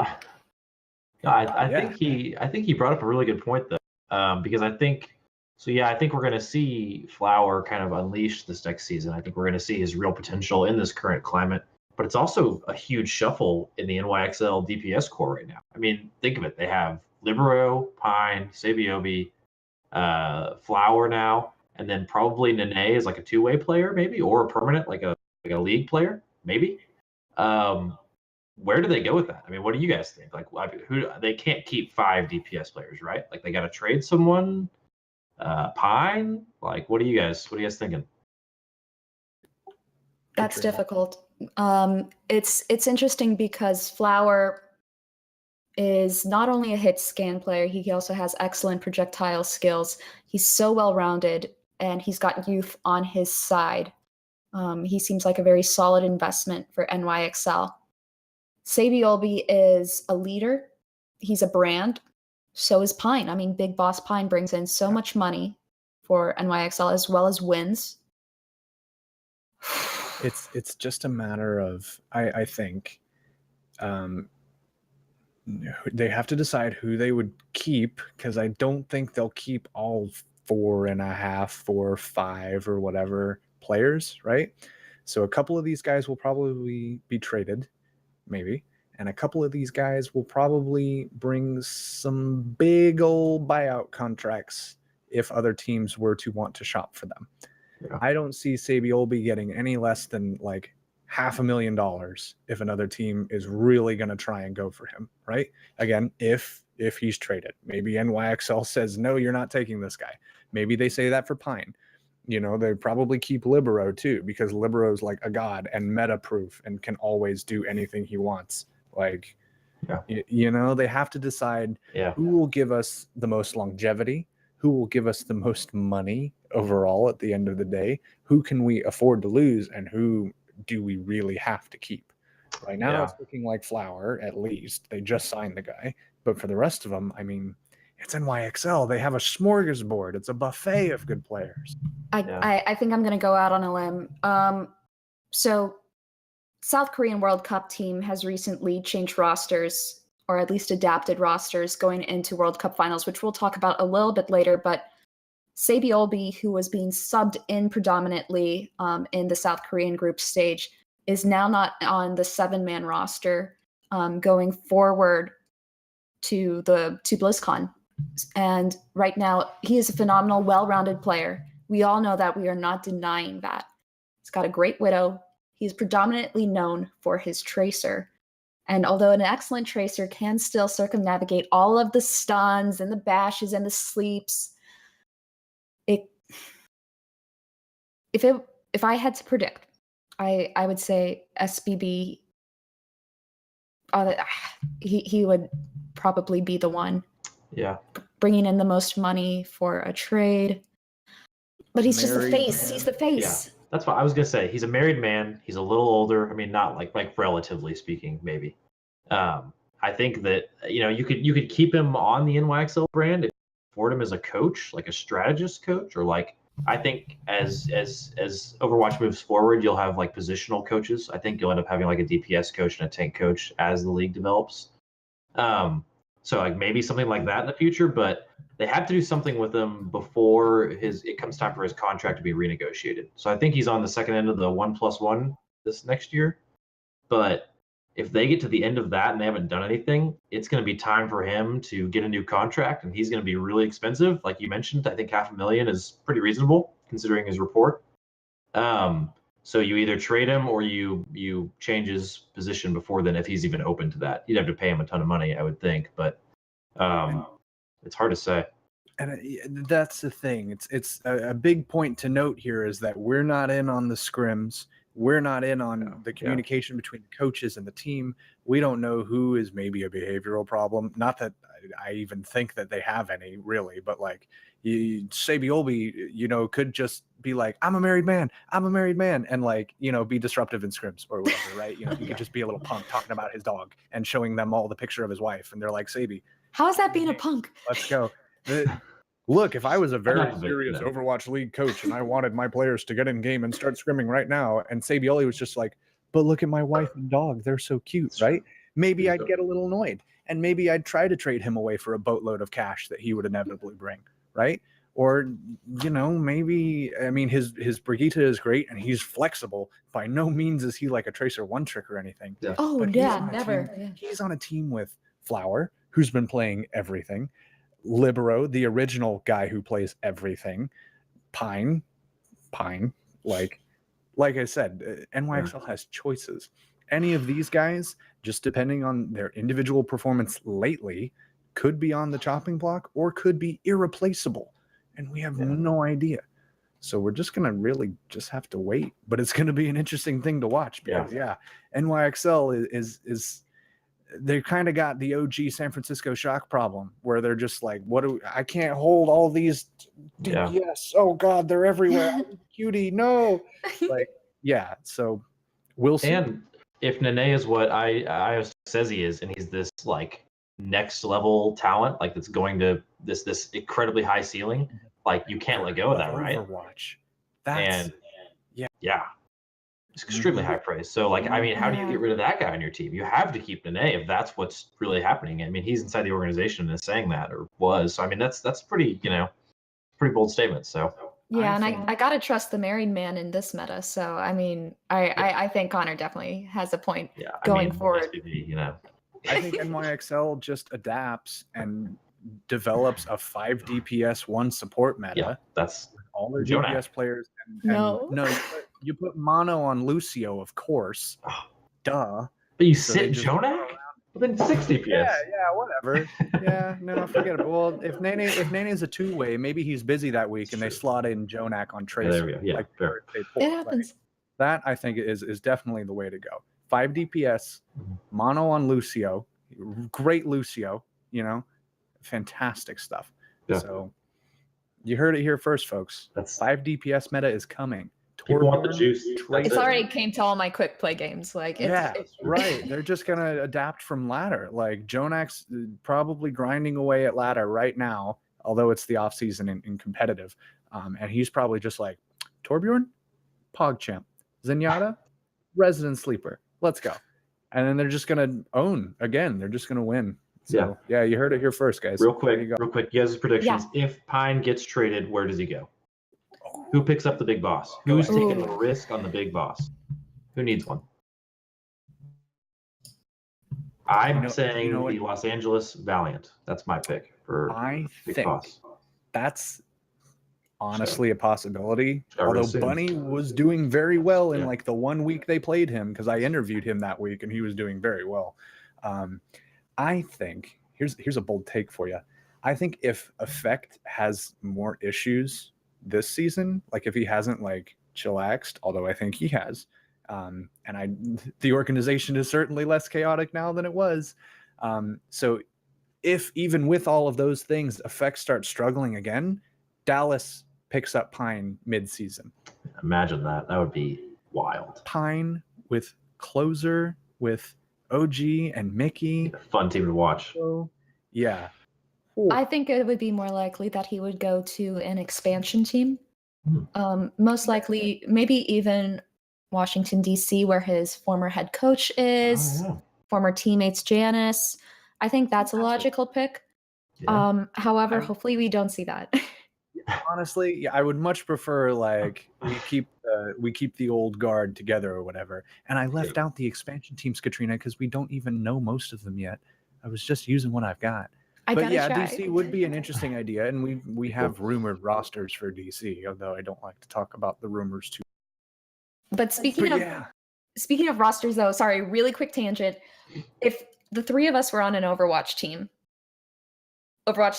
I think he brought up a really good point though, because I think we're going to see Flower kind of unleash this next season. I think we're going to see his real potential in this current climate. But it's also a huge shuffle in the NYXL DPS core right now. I mean, think of it. They have Libero, Pine, Sabiobi, Flower now, and then probably Nene is like a two-way player, maybe, or a permanent, like a league player, maybe. Where do they go with that? I mean, what do you guys think? Like, they can't keep 5 DPS players, right? Like, they got to trade someone. Pine, like, what are you guys thinking? That's difficult. It's interesting because Flower is not only a hit scan player, he also has excellent projectile skills. He's so well-rounded, and he's got youth on his side. He seems like a very solid investment for NYXL. Sabiolbi is a leader. He's a brand. So is Pine. I mean, Big Boss Pine brings in so much money for NYXL as well as wins. It's just a matter of I think they have to decide who they would keep, because I don't think they'll keep all 4.5, 4, 5 or whatever players, right? So a couple of these guys will probably be traded, maybe, and a couple of these guys will probably bring some big old buyout contracts if other teams were to want to shop for them. Yeah. I don't see Sabiolbi getting any less than like $500,000 if another team is really going to try and go for him, right? Again, if he's traded. Maybe NYXL says, no, you're not taking this guy. Maybe they say that for Pine. You know, they probably keep Libero too, because Libero's like a god and meta-proof and can always do anything he wants. Like, you know, they have to decide who will give us the most longevity, who will give us the most money overall at the end of the day, who can we afford to lose, and who do we really have to keep. Right now it's looking like Flower, at least. They just signed the guy. But for the rest of them, I mean, it's NYXL. They have a smorgasbord. It's a buffet of good players. I think I'm going to go out on a limb. So South Korean World Cup team has recently changed rosters, or at least adapted rosters going into World Cup finals, which we'll talk about a little bit later. But Sabiolbi, who was being subbed in predominantly in the South Korean group stage, is now not on the 7-man roster going forward to BlizzCon. And right now, he is a phenomenal, well-rounded player. We all know that. We are not denying that. He's got a great Widow. He's predominantly known for his Tracer. And although an excellent Tracer can still circumnavigate all of the stuns and the bashes and the sleeps, if I had to predict, I would say SBB, he would probably be the one. Yeah. Bringing in the most money for a trade. But he's just the face. Man. He's the face. Yeah. That's what I was gonna say. He's a married man. He's a little older. I mean, not like relatively speaking, maybe. I think that you could keep him on the NYXL brand if you afford him as a coach, like a strategist coach, or like I think as Overwatch moves forward, you'll have like positional coaches. I think you'll end up having like a DPS coach and a tank coach as the league develops. So like maybe something like that in the future, but they have to do something with him before it comes time for his contract to be renegotiated. So I think he's on the second end of the 1+1 this next year. But if they get to the end of that and they haven't done anything, it's going to be time for him to get a new contract, and he's going to be really expensive. Like you mentioned, I think $500,000 is pretty reasonable considering his report. So you either trade him or you change his position before then if he's even open to that. You'd have to pay him a ton of money, I would think, but it's hard to say. And that's the thing. It's a big point to note here is that we're not in on the scrims. We're not in on the communication between the coaches and the team. We don't know who is maybe a behavioral problem. Not that I even think that they have any, really, but like Sabioli, could just be like, I'm a married man, and like, be disruptive in scrims or whatever, right? He could just be a little punk talking about his dog and showing them all the picture of his wife, and they're like, Sabi, How is that being a punk? let's go. Look, if I was a very Enough of it, serious Overwatch League coach and I wanted my players to get in game and start scrimming right now, and Sabioli was just like, but look at my wife and dog, they're so cute, right? Maybe I'd get a little annoyed, and maybe I'd try to trade him away for a boatload of cash that he would inevitably bring, right? Or, maybe, his Brigitte is great and he's flexible. By no means is he like a Tracer one trick or anything. Yeah. Oh, But yeah, never. Yeah. He's on a team with Flower, who's been playing everything. Libero, the original guy who plays everything. Pine, like I said, NYXL has choices. Any of these guys, just depending on their individual performance lately, could be on the chopping block or could be irreplaceable, and we have no idea. So we're just gonna really just have to wait. But it's gonna be an interesting thing to watch because NYXL is they kind of got the OG San Francisco Shock problem where they're just like, I can't hold all these DPS. Oh God, they're everywhere. Cutie, no. So we'll see. And if Nene is what ioStux says he is, and he's this like next level talent, like that's going to this incredibly high ceiling, like you can't let go of that, right? Overwatch. It's extremely high praise. So, like, how do you get rid of that guy on your team? You have to keep Nene if that's what's really happening. He's inside the organization and is saying that, or was. So, that's pretty, pretty bold statement. So, yeah, I gotta trust the married man in this meta. So, I think Connor definitely has a point going forward. I think NYXL just adapts and develops a 5 DPS 1 support meta. Yeah, that's all their DPS players. You put mono on Lucio, of course. Duh. But you sit Jonak? Within 6 DPS. Yeah, whatever. Forget it. Well, if Nene's a two-way, maybe he's busy that week and they slot in Jonak on Tracer. There we go. Yeah, fair. It happens. That I think is definitely the way to go. 5 DPS, mono on Lucio, great Lucio, fantastic stuff. Yeah. So you heard it here first, folks. That's 5 DPS meta is coming. People want the juice. It's already came to all my quick play games. It's right. They're just gonna adapt from ladder. Like Jonak's probably grinding away at ladder right now, although it's the off season in competitive, and he's probably just like Torbjorn, PogChamp, Zenyatta, Resident Sleeper. Let's go. And then they're just gonna own again. They're just gonna win. So you heard it here first, guys. Real quick. You guys' predictions. Yeah. If Pine gets traded, where does he go? Who picks up the big boss? Who's taking the risk on the big boss? Who needs one? I'm saying the Los Angeles Valiant. That's my pick for big boss. That's honestly a possibility. Although Bunny was doing very well in like the 1 week they played him, because I interviewed him that week and he was doing very well. I think here's a bold take for you. I think if Effect has more issues this season, like if he hasn't like chillaxed, although I think he has, the organization is certainly less chaotic now than it was. So if even with all of those things, Effect starts struggling again, Dallas picks up Pine mid-season. Imagine that. That would be wild. Pine with closer, with OG and Mickey. Fun team to watch. So, I think it would be more likely that he would go to an expansion team. Most likely, maybe even Washington, D.C., where his former head coach is, former teammates Janice. I think that's a logical pick. Yeah. However, hopefully we don't see that. Honestly, I would much prefer like we keep the old guard together or whatever. And I left out the expansion teams, Katrina, because we don't even know most of them yet. I was just using what I've got. But yeah, try. DC would be an interesting idea, and we have rumored rosters for DC, although I don't like to talk about the rumors too. But speaking of rosters, though, sorry, really quick tangent. If the three of us were on an Overwatch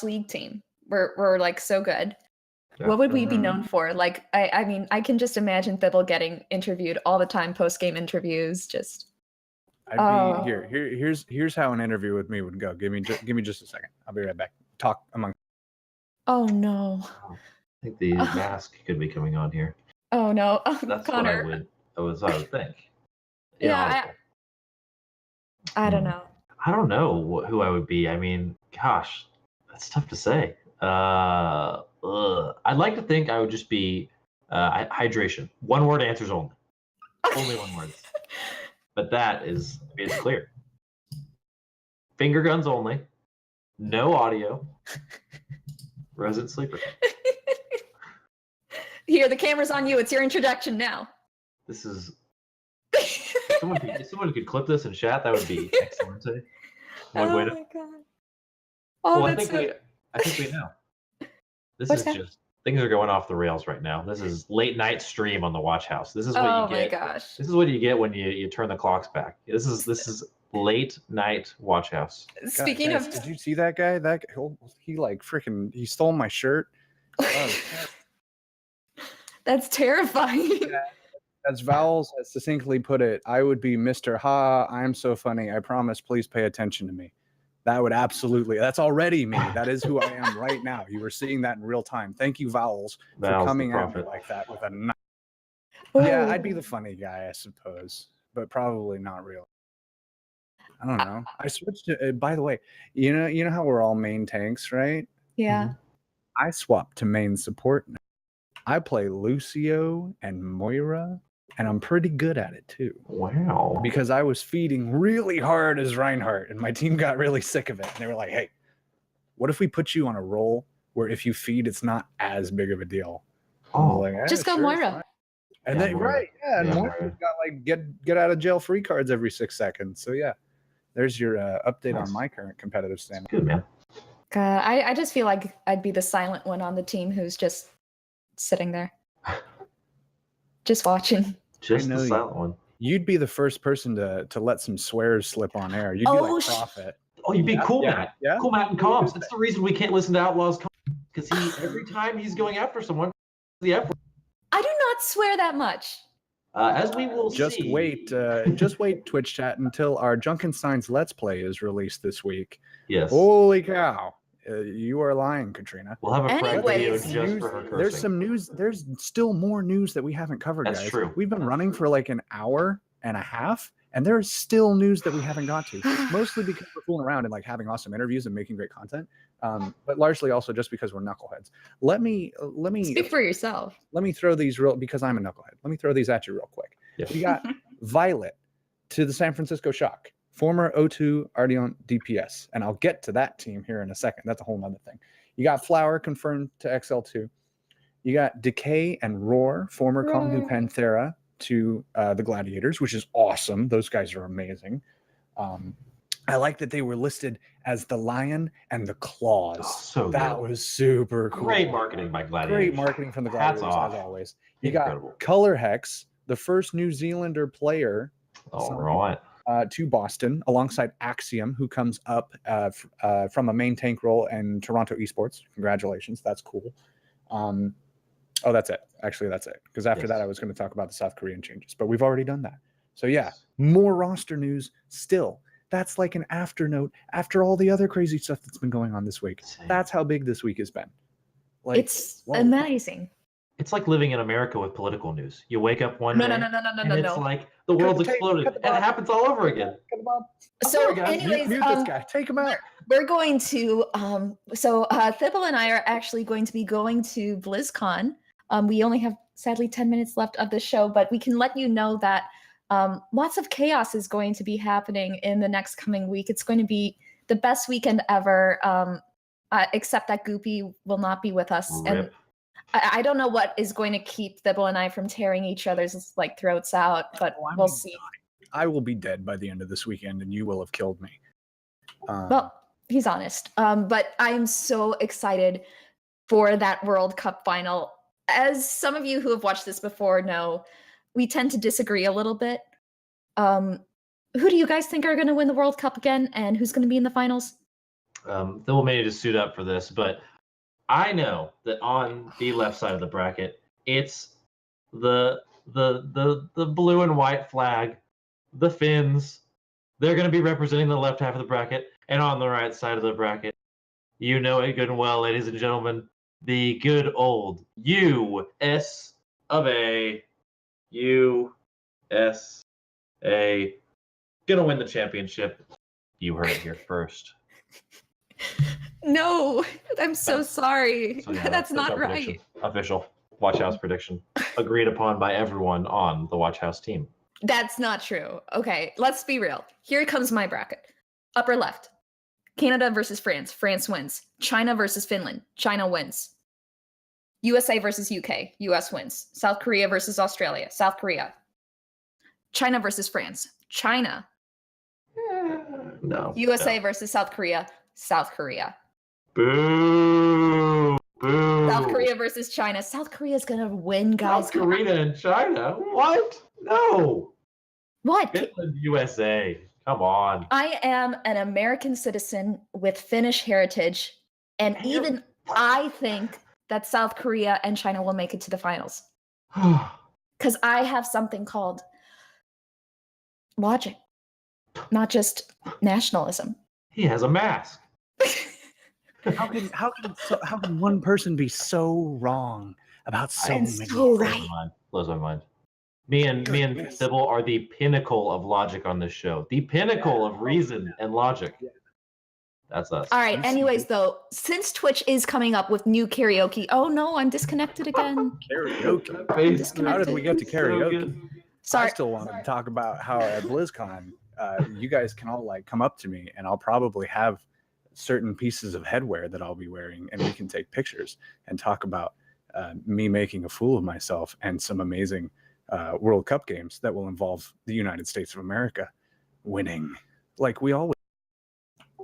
League team, we're like so good. What would we be known for? Like, I mean, I can just imagine Thibble getting interviewed all the time, post-game interviews. Just I'd be here's how an interview with me would go. Give me just a second. I'll be right back. Talk among. Oh no. I think the mask could be coming on here. Oh no. That's Connor. what I would think. Yeah, I don't know. I don't know who I would be. I mean, gosh, that's tough to say. I'd like to think I would just be hydration. One word answers only. Only one word. But that is it's clear. Finger guns only. No audio. Resident sleeper. Here, the camera's on you. It's your introduction now. This is. If someone could clip this in chat, that would be excellent. Oh my god. Oh, Well, that's I think we know. This What's is that? just things are going off the rails right now. This is late night stream on the WatchHaus. This is what Oh you my get. gosh. This is what you get when you turn the clocks back. This is late night WatchHaus. Speaking Guys, of, did you see that guy? He like freaking he stole my shirt. Oh, that's terrifying. as Vowels has succinctly put it, I would be Mr. Ha, I'm so funny. I promise, please pay attention to me. That would absolutely, that's already me. That is who I am right now. You were seeing that in real time. Thank you, Vowels, for Vowels the coming at me prophet. like that with a knife. Ooh. Yeah, I'd be the funny guy, I suppose, but probably not real. I don't know. I switched to, by the way, you know how we're all main tanks, right? Yeah. I swapped to main support now. I play Lucio and Moira, and I'm pretty good at it too. Wow. Because I was feeding really hard as Reinhardt, and my team got really sick of it. And they were like, hey, what if we put you on a role where if you feed, it's not as big of a deal? Oh, Like, Just go sure, Moira. fine. And Yeah, then Moira. right, yeah, and Yeah, Moira's Moira. got like get out of jail free cards every 6 seconds. So yeah, there's your update Nice. on my current competitive stand. Good, man. God, I just feel like I'd be the silent one on the team who's just sitting there, just watching. Just know the you. silent one. You'd be the first person to let some swears slip on air. You'd be Oh, like Prophet. Oh, you'd be Cool Matt. Yeah. Cool Matt and comms. That's the reason we can't listen to Outlaws because every time he's going after someone, the F word. I do not swear that much. As we will Just see. wait, Twitch chat, until our Junkenstein's Let's Play is released this week. Yes. Holy cow. You are lying, Katrina. We'll have a frag video Anyways. just for her cursing. There's some news. There's still more news that we haven't covered, That's guys. true. We've been running for like an hour and a half, and there's still news that we haven't got to. Mostly because we're fooling around and like having awesome interviews and making great content, but largely also just because we're knuckleheads. Let me Speak for yourself. let me throw these because I'm a knucklehead. Let me throw these at you real quick. Yes. We got Violet to the San Francisco Shock, former O2 Ardeon DPS, and I'll get to that team here in a second. That's a whole nother thing. You got Flower confirmed to XL2. You got Decay and Roar, former Call of Duty Panthera, to the Gladiators, which is awesome. Those guys are amazing. I like that they were listed as the Lion and the Claws. Oh, so that good. was super cool. Great marketing by Gladiators. Great marketing from the Hats Gladiators, off. as always. You Incredible. got Color Hex, the first New Zealander player All right. to Boston, alongside Axiom, who comes up from a main tank role in Toronto Esports. Congratulations, that's cool. Oh, that's it. Actually, that's it. Because after that, I was going to talk about the South Korean changes, but we've already done that. So yeah, more roster news still. That's like an afternote after all the other crazy stuff that's been going on this week. Same. That's how big this week has been. Like, It's whoa. amazing. It's like living in America with political news. You wake up one No, day, no. and it's like the world's the tape, exploded, cut the and it bob. happens all over again. So, guys, anyways, Mute this guy. Take him out. we're going to Thibble and I are actually going to be going to BlizzCon. We only have sadly 10 minutes left of the show, but we can let you know that lots of chaos is going to be happening in the next coming week. It's going to be the best weekend ever, except that Goopy will not be with us. And Rip. I don't know what is going to keep Thibble and I from tearing each other's like throats out, but Oh, I'm we'll gonna see. I will be dead by the end of this weekend, and you will have killed me. Well, he's honest. But I am so excited for that World Cup final. As some of you who have watched this before know, we tend to disagree a little bit. Who do you guys think are going to win the World Cup again, and who's going to be in the finals? They'll maybe to suit up for this, but I know that on the left side of the bracket, it's the blue and white flag, the Finns. They're going to be representing the left half of the bracket, and on the right side of the bracket, You know it good and well, ladies and gentlemen. The good old U.S. of A. USA. Gonna win the championship. You heard it here first. No, I'm so sorry. So, yeah, That's not our right. prediction. Official WatchHaus prediction. Agreed upon by everyone on the WatchHaus team. That's not true. Okay, let's be real. Here comes my bracket. Upper left. Canada versus France. France wins. China versus Finland. China wins. USA versus UK. US wins. South Korea versus Australia. South Korea. China versus France. China. No. USA no. versus South Korea. South Korea. Boo. Boo. South Korea versus China. South Korea is gonna win, guys. South Korea and China? What? No. What? Finland, USA. Come on. I am an American citizen with Finnish heritage, and even I think that South Korea and China will make it to the finals. Because I have something called logic, not just nationalism. He has a mask. How can one person be so wrong about so I'm many? so Blows right. my mind. Blows my mind. Me and Sybil are the pinnacle of logic on this show. The pinnacle of reason and logic. That's us. All right. Anyways, though, since Twitch is coming up with new karaoke, oh no, I'm disconnected again. Karaoke. How did we get to karaoke? Sorry. I still wanted to talk about how at BlizzCon, you guys can all like come up to me, and I'll probably have certain pieces of headwear that I'll be wearing, and we can take pictures and talk about me making a fool of myself and some amazing World Cup games that will involve the United States of America winning, like we always.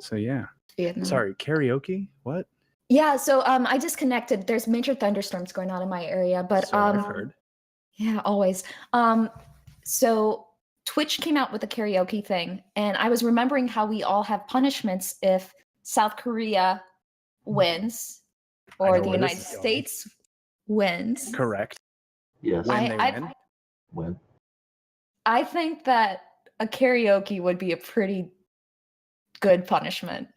So yeah. Vietnam. Sorry, karaoke? What? Yeah, so I disconnected. There's major thunderstorms going on in my area, but So I've heard. yeah, always. So Twitch came out with a karaoke thing, and I was remembering how we all have punishments if South Korea wins or the United States wins. Correct. Yes. When they win. When? I think that a karaoke would be a pretty good punishment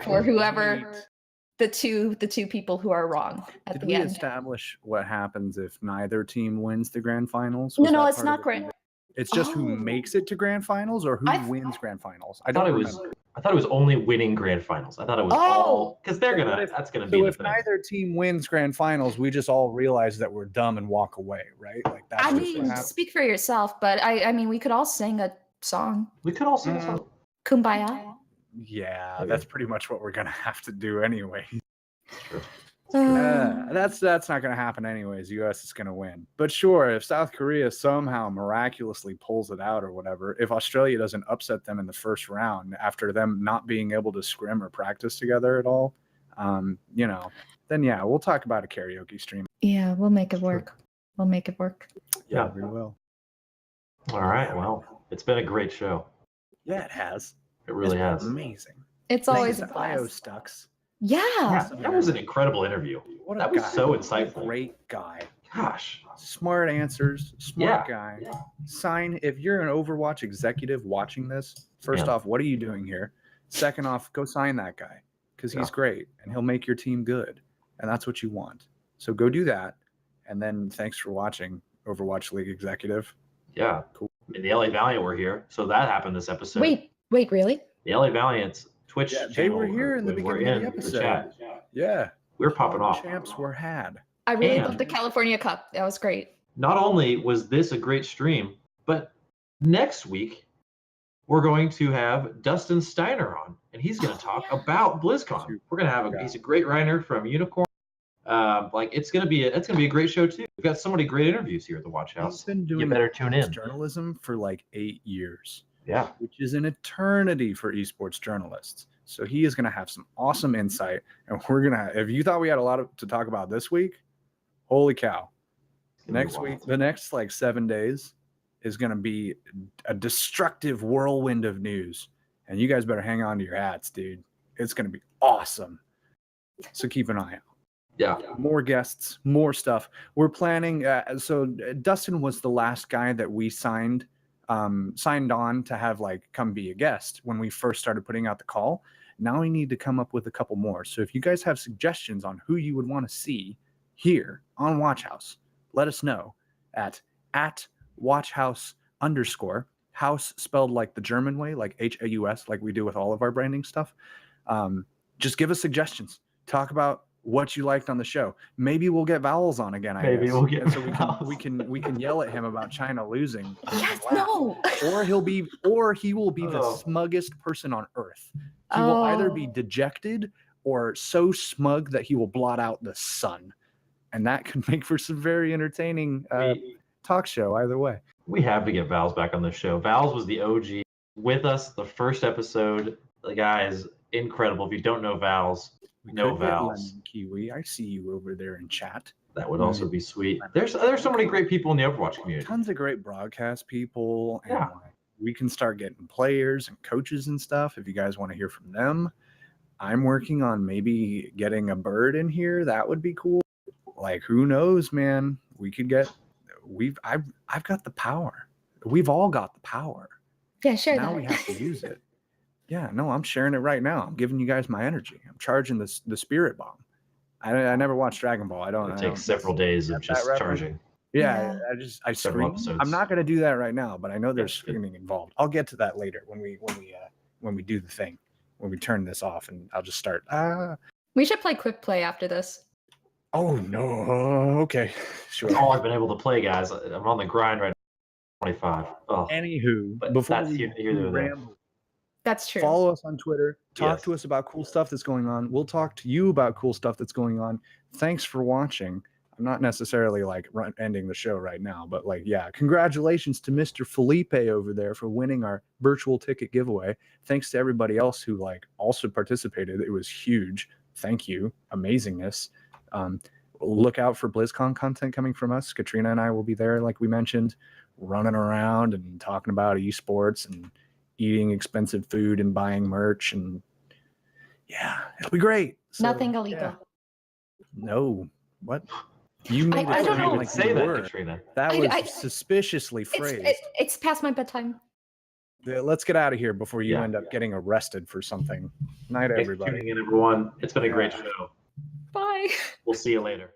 for whoever the two people who are wrong at Did the we end. establish what happens if neither team wins the grand finals? No, Was no, that it's part of not the grand. deal? It's just who Oh. makes it to grand finals or who I th- wins grand finals. I thought it was. I thought it was only winning grand finals. I thought it was all because they're So gonna. what if- That's gonna be So the if thing. neither team wins grand finals, we just all realize that we're dumb and walk away, right? Like that's I just what mean, happens. speak for yourself, but I mean, we could all sing a song. We could all sing a song. Kumbaya. Yeah, Okay. that's pretty much what we're gonna have to do anyway. True. That's not going to happen anyways. U.S. is going to win. But sure, if South Korea somehow miraculously pulls it out or whatever, if Australia doesn't upset them in the first round after them not being able to scrim or practice together at all, then yeah, we'll talk about a karaoke stream. Yeah, we'll make it work. We'll make it work. Yeah. we will. All right. Well, it's been a great show. Yeah, it has. It really It's has. amazing. It's Thanks always a to blast. ioStux. Yeah. Yeah, that was an incredible interview. What a That was guy. so What a insightful. great guy. Gosh. Smart answers. Smart guy. Yeah. Sign. If you're an Overwatch executive watching this, first Yeah. off, what are you doing here? Second off, go sign that guy because he's Yeah. great and he'll make your team good. And that's what you want. So go do that. And then thanks for watching, Overwatch League Executive. Yeah. Cool. And the LA Valiant were here, so that happened this episode. Wait, really? The LA Valiant's Twitch Yeah, they channel were here in the were beginning of the in episode. chat. Yeah. We were popping All the off. champs were had. I really And- loved the California Cup. That was great. Not only was this a great stream, but next week we're going to have Dustin Steiner on, and he's going to talk about BlizzCon. We're going to have he's a great writer from Unicorn. It's going to be a great show too. We've got so many great interviews here at the Watch He's House. been doing You better tune in. journalism for like 8 years. Yeah. Which is an eternity for esports journalists. So he is going to have some awesome insight, and we're going to. If you thought we had a lot to talk about this week, holy cow! Next week, the next like 7 days is going to be a destructive whirlwind of news, and you guys better hang on to your hats, dude. It's going to be awesome. So keep an eye out. Yeah. More guests, more stuff. We're planning. So Dustin was the last guy that we signed on to have like come be a guest when we first started putting out the call. Now we need to come up with a couple more. So if you guys have suggestions on who you would want to see here on WatchHaus, let us know at WatchHaus _ house spelled like the German way, like HAUS, like we do with all of our branding stuff. Just give us suggestions. Talk about what you liked on the show. Maybe we'll get Vowels on again. Maybe we'll get and so Vowels. we can yell at him about China losing. And Yes, laugh. no. Or he will be the Oh. smuggest person on earth. He will either be dejected or so smug that he will blot out the sun, and that could make for some very entertaining talk show either way. We have to get Val's back on the show. Val's was the OG with us the first episode. The guy is incredible. If you don't know Val's, know Could get Val's. Lemon Kiwi. I see you over there in chat. That would also be sweet. There's so many great people in the Overwatch community. Tons of great broadcast people, and Yeah. we can start getting players and coaches and stuff if you guys want to hear from them. I'm working on maybe getting a bird in here. That would be cool. Like, who knows, man? We could get. I've got the power. We've all got the power. Yeah, sure. Now we have to use it. Yeah, no, I'm sharing it right now. I'm giving you guys my energy. I'm charging the spirit bomb. I never watched Dragon Ball. It takes several days of just charging. Yeah, I Several scream. episodes. I'm not going to do that right now, but I know there's That's good. screaming involved. I'll get to that later when we do the thing, when we turn this off, and I'll just start. We should play quick play after this. Oh no. Okay, sure. That's all I've been able to play, guys. I'm on the grind right now. 25. Oh, Anywho, but before that's we here or there. ramble, That's true. follow us on Twitter. Talk Yes. to us about cool stuff that's going on. We'll talk to you about cool stuff that's going on. Thanks for watching. I'm not necessarily like ending the show right now, but like, yeah, congratulations to Mr. Felipe over there for winning our virtual ticket giveaway. Thanks to everybody else who like also participated. It was huge. Thank you. Amazingness. Look out for BlizzCon content coming from us. Katrina and I will be there, like we mentioned, running around and talking about esports and eating expensive food and buying merch, and yeah, it'll be great. So, Nothing illegal. yeah. No, what? You made I it don't sound know. like say you that, were. Katrina. That was I- suspiciously phrased. It's past my bedtime. Yeah, let's get out of here before you Yeah. end up getting arrested for something. Night, Thanks for everybody. tuning in, everyone. It's been a great Yeah. show. Bye. We'll see you later.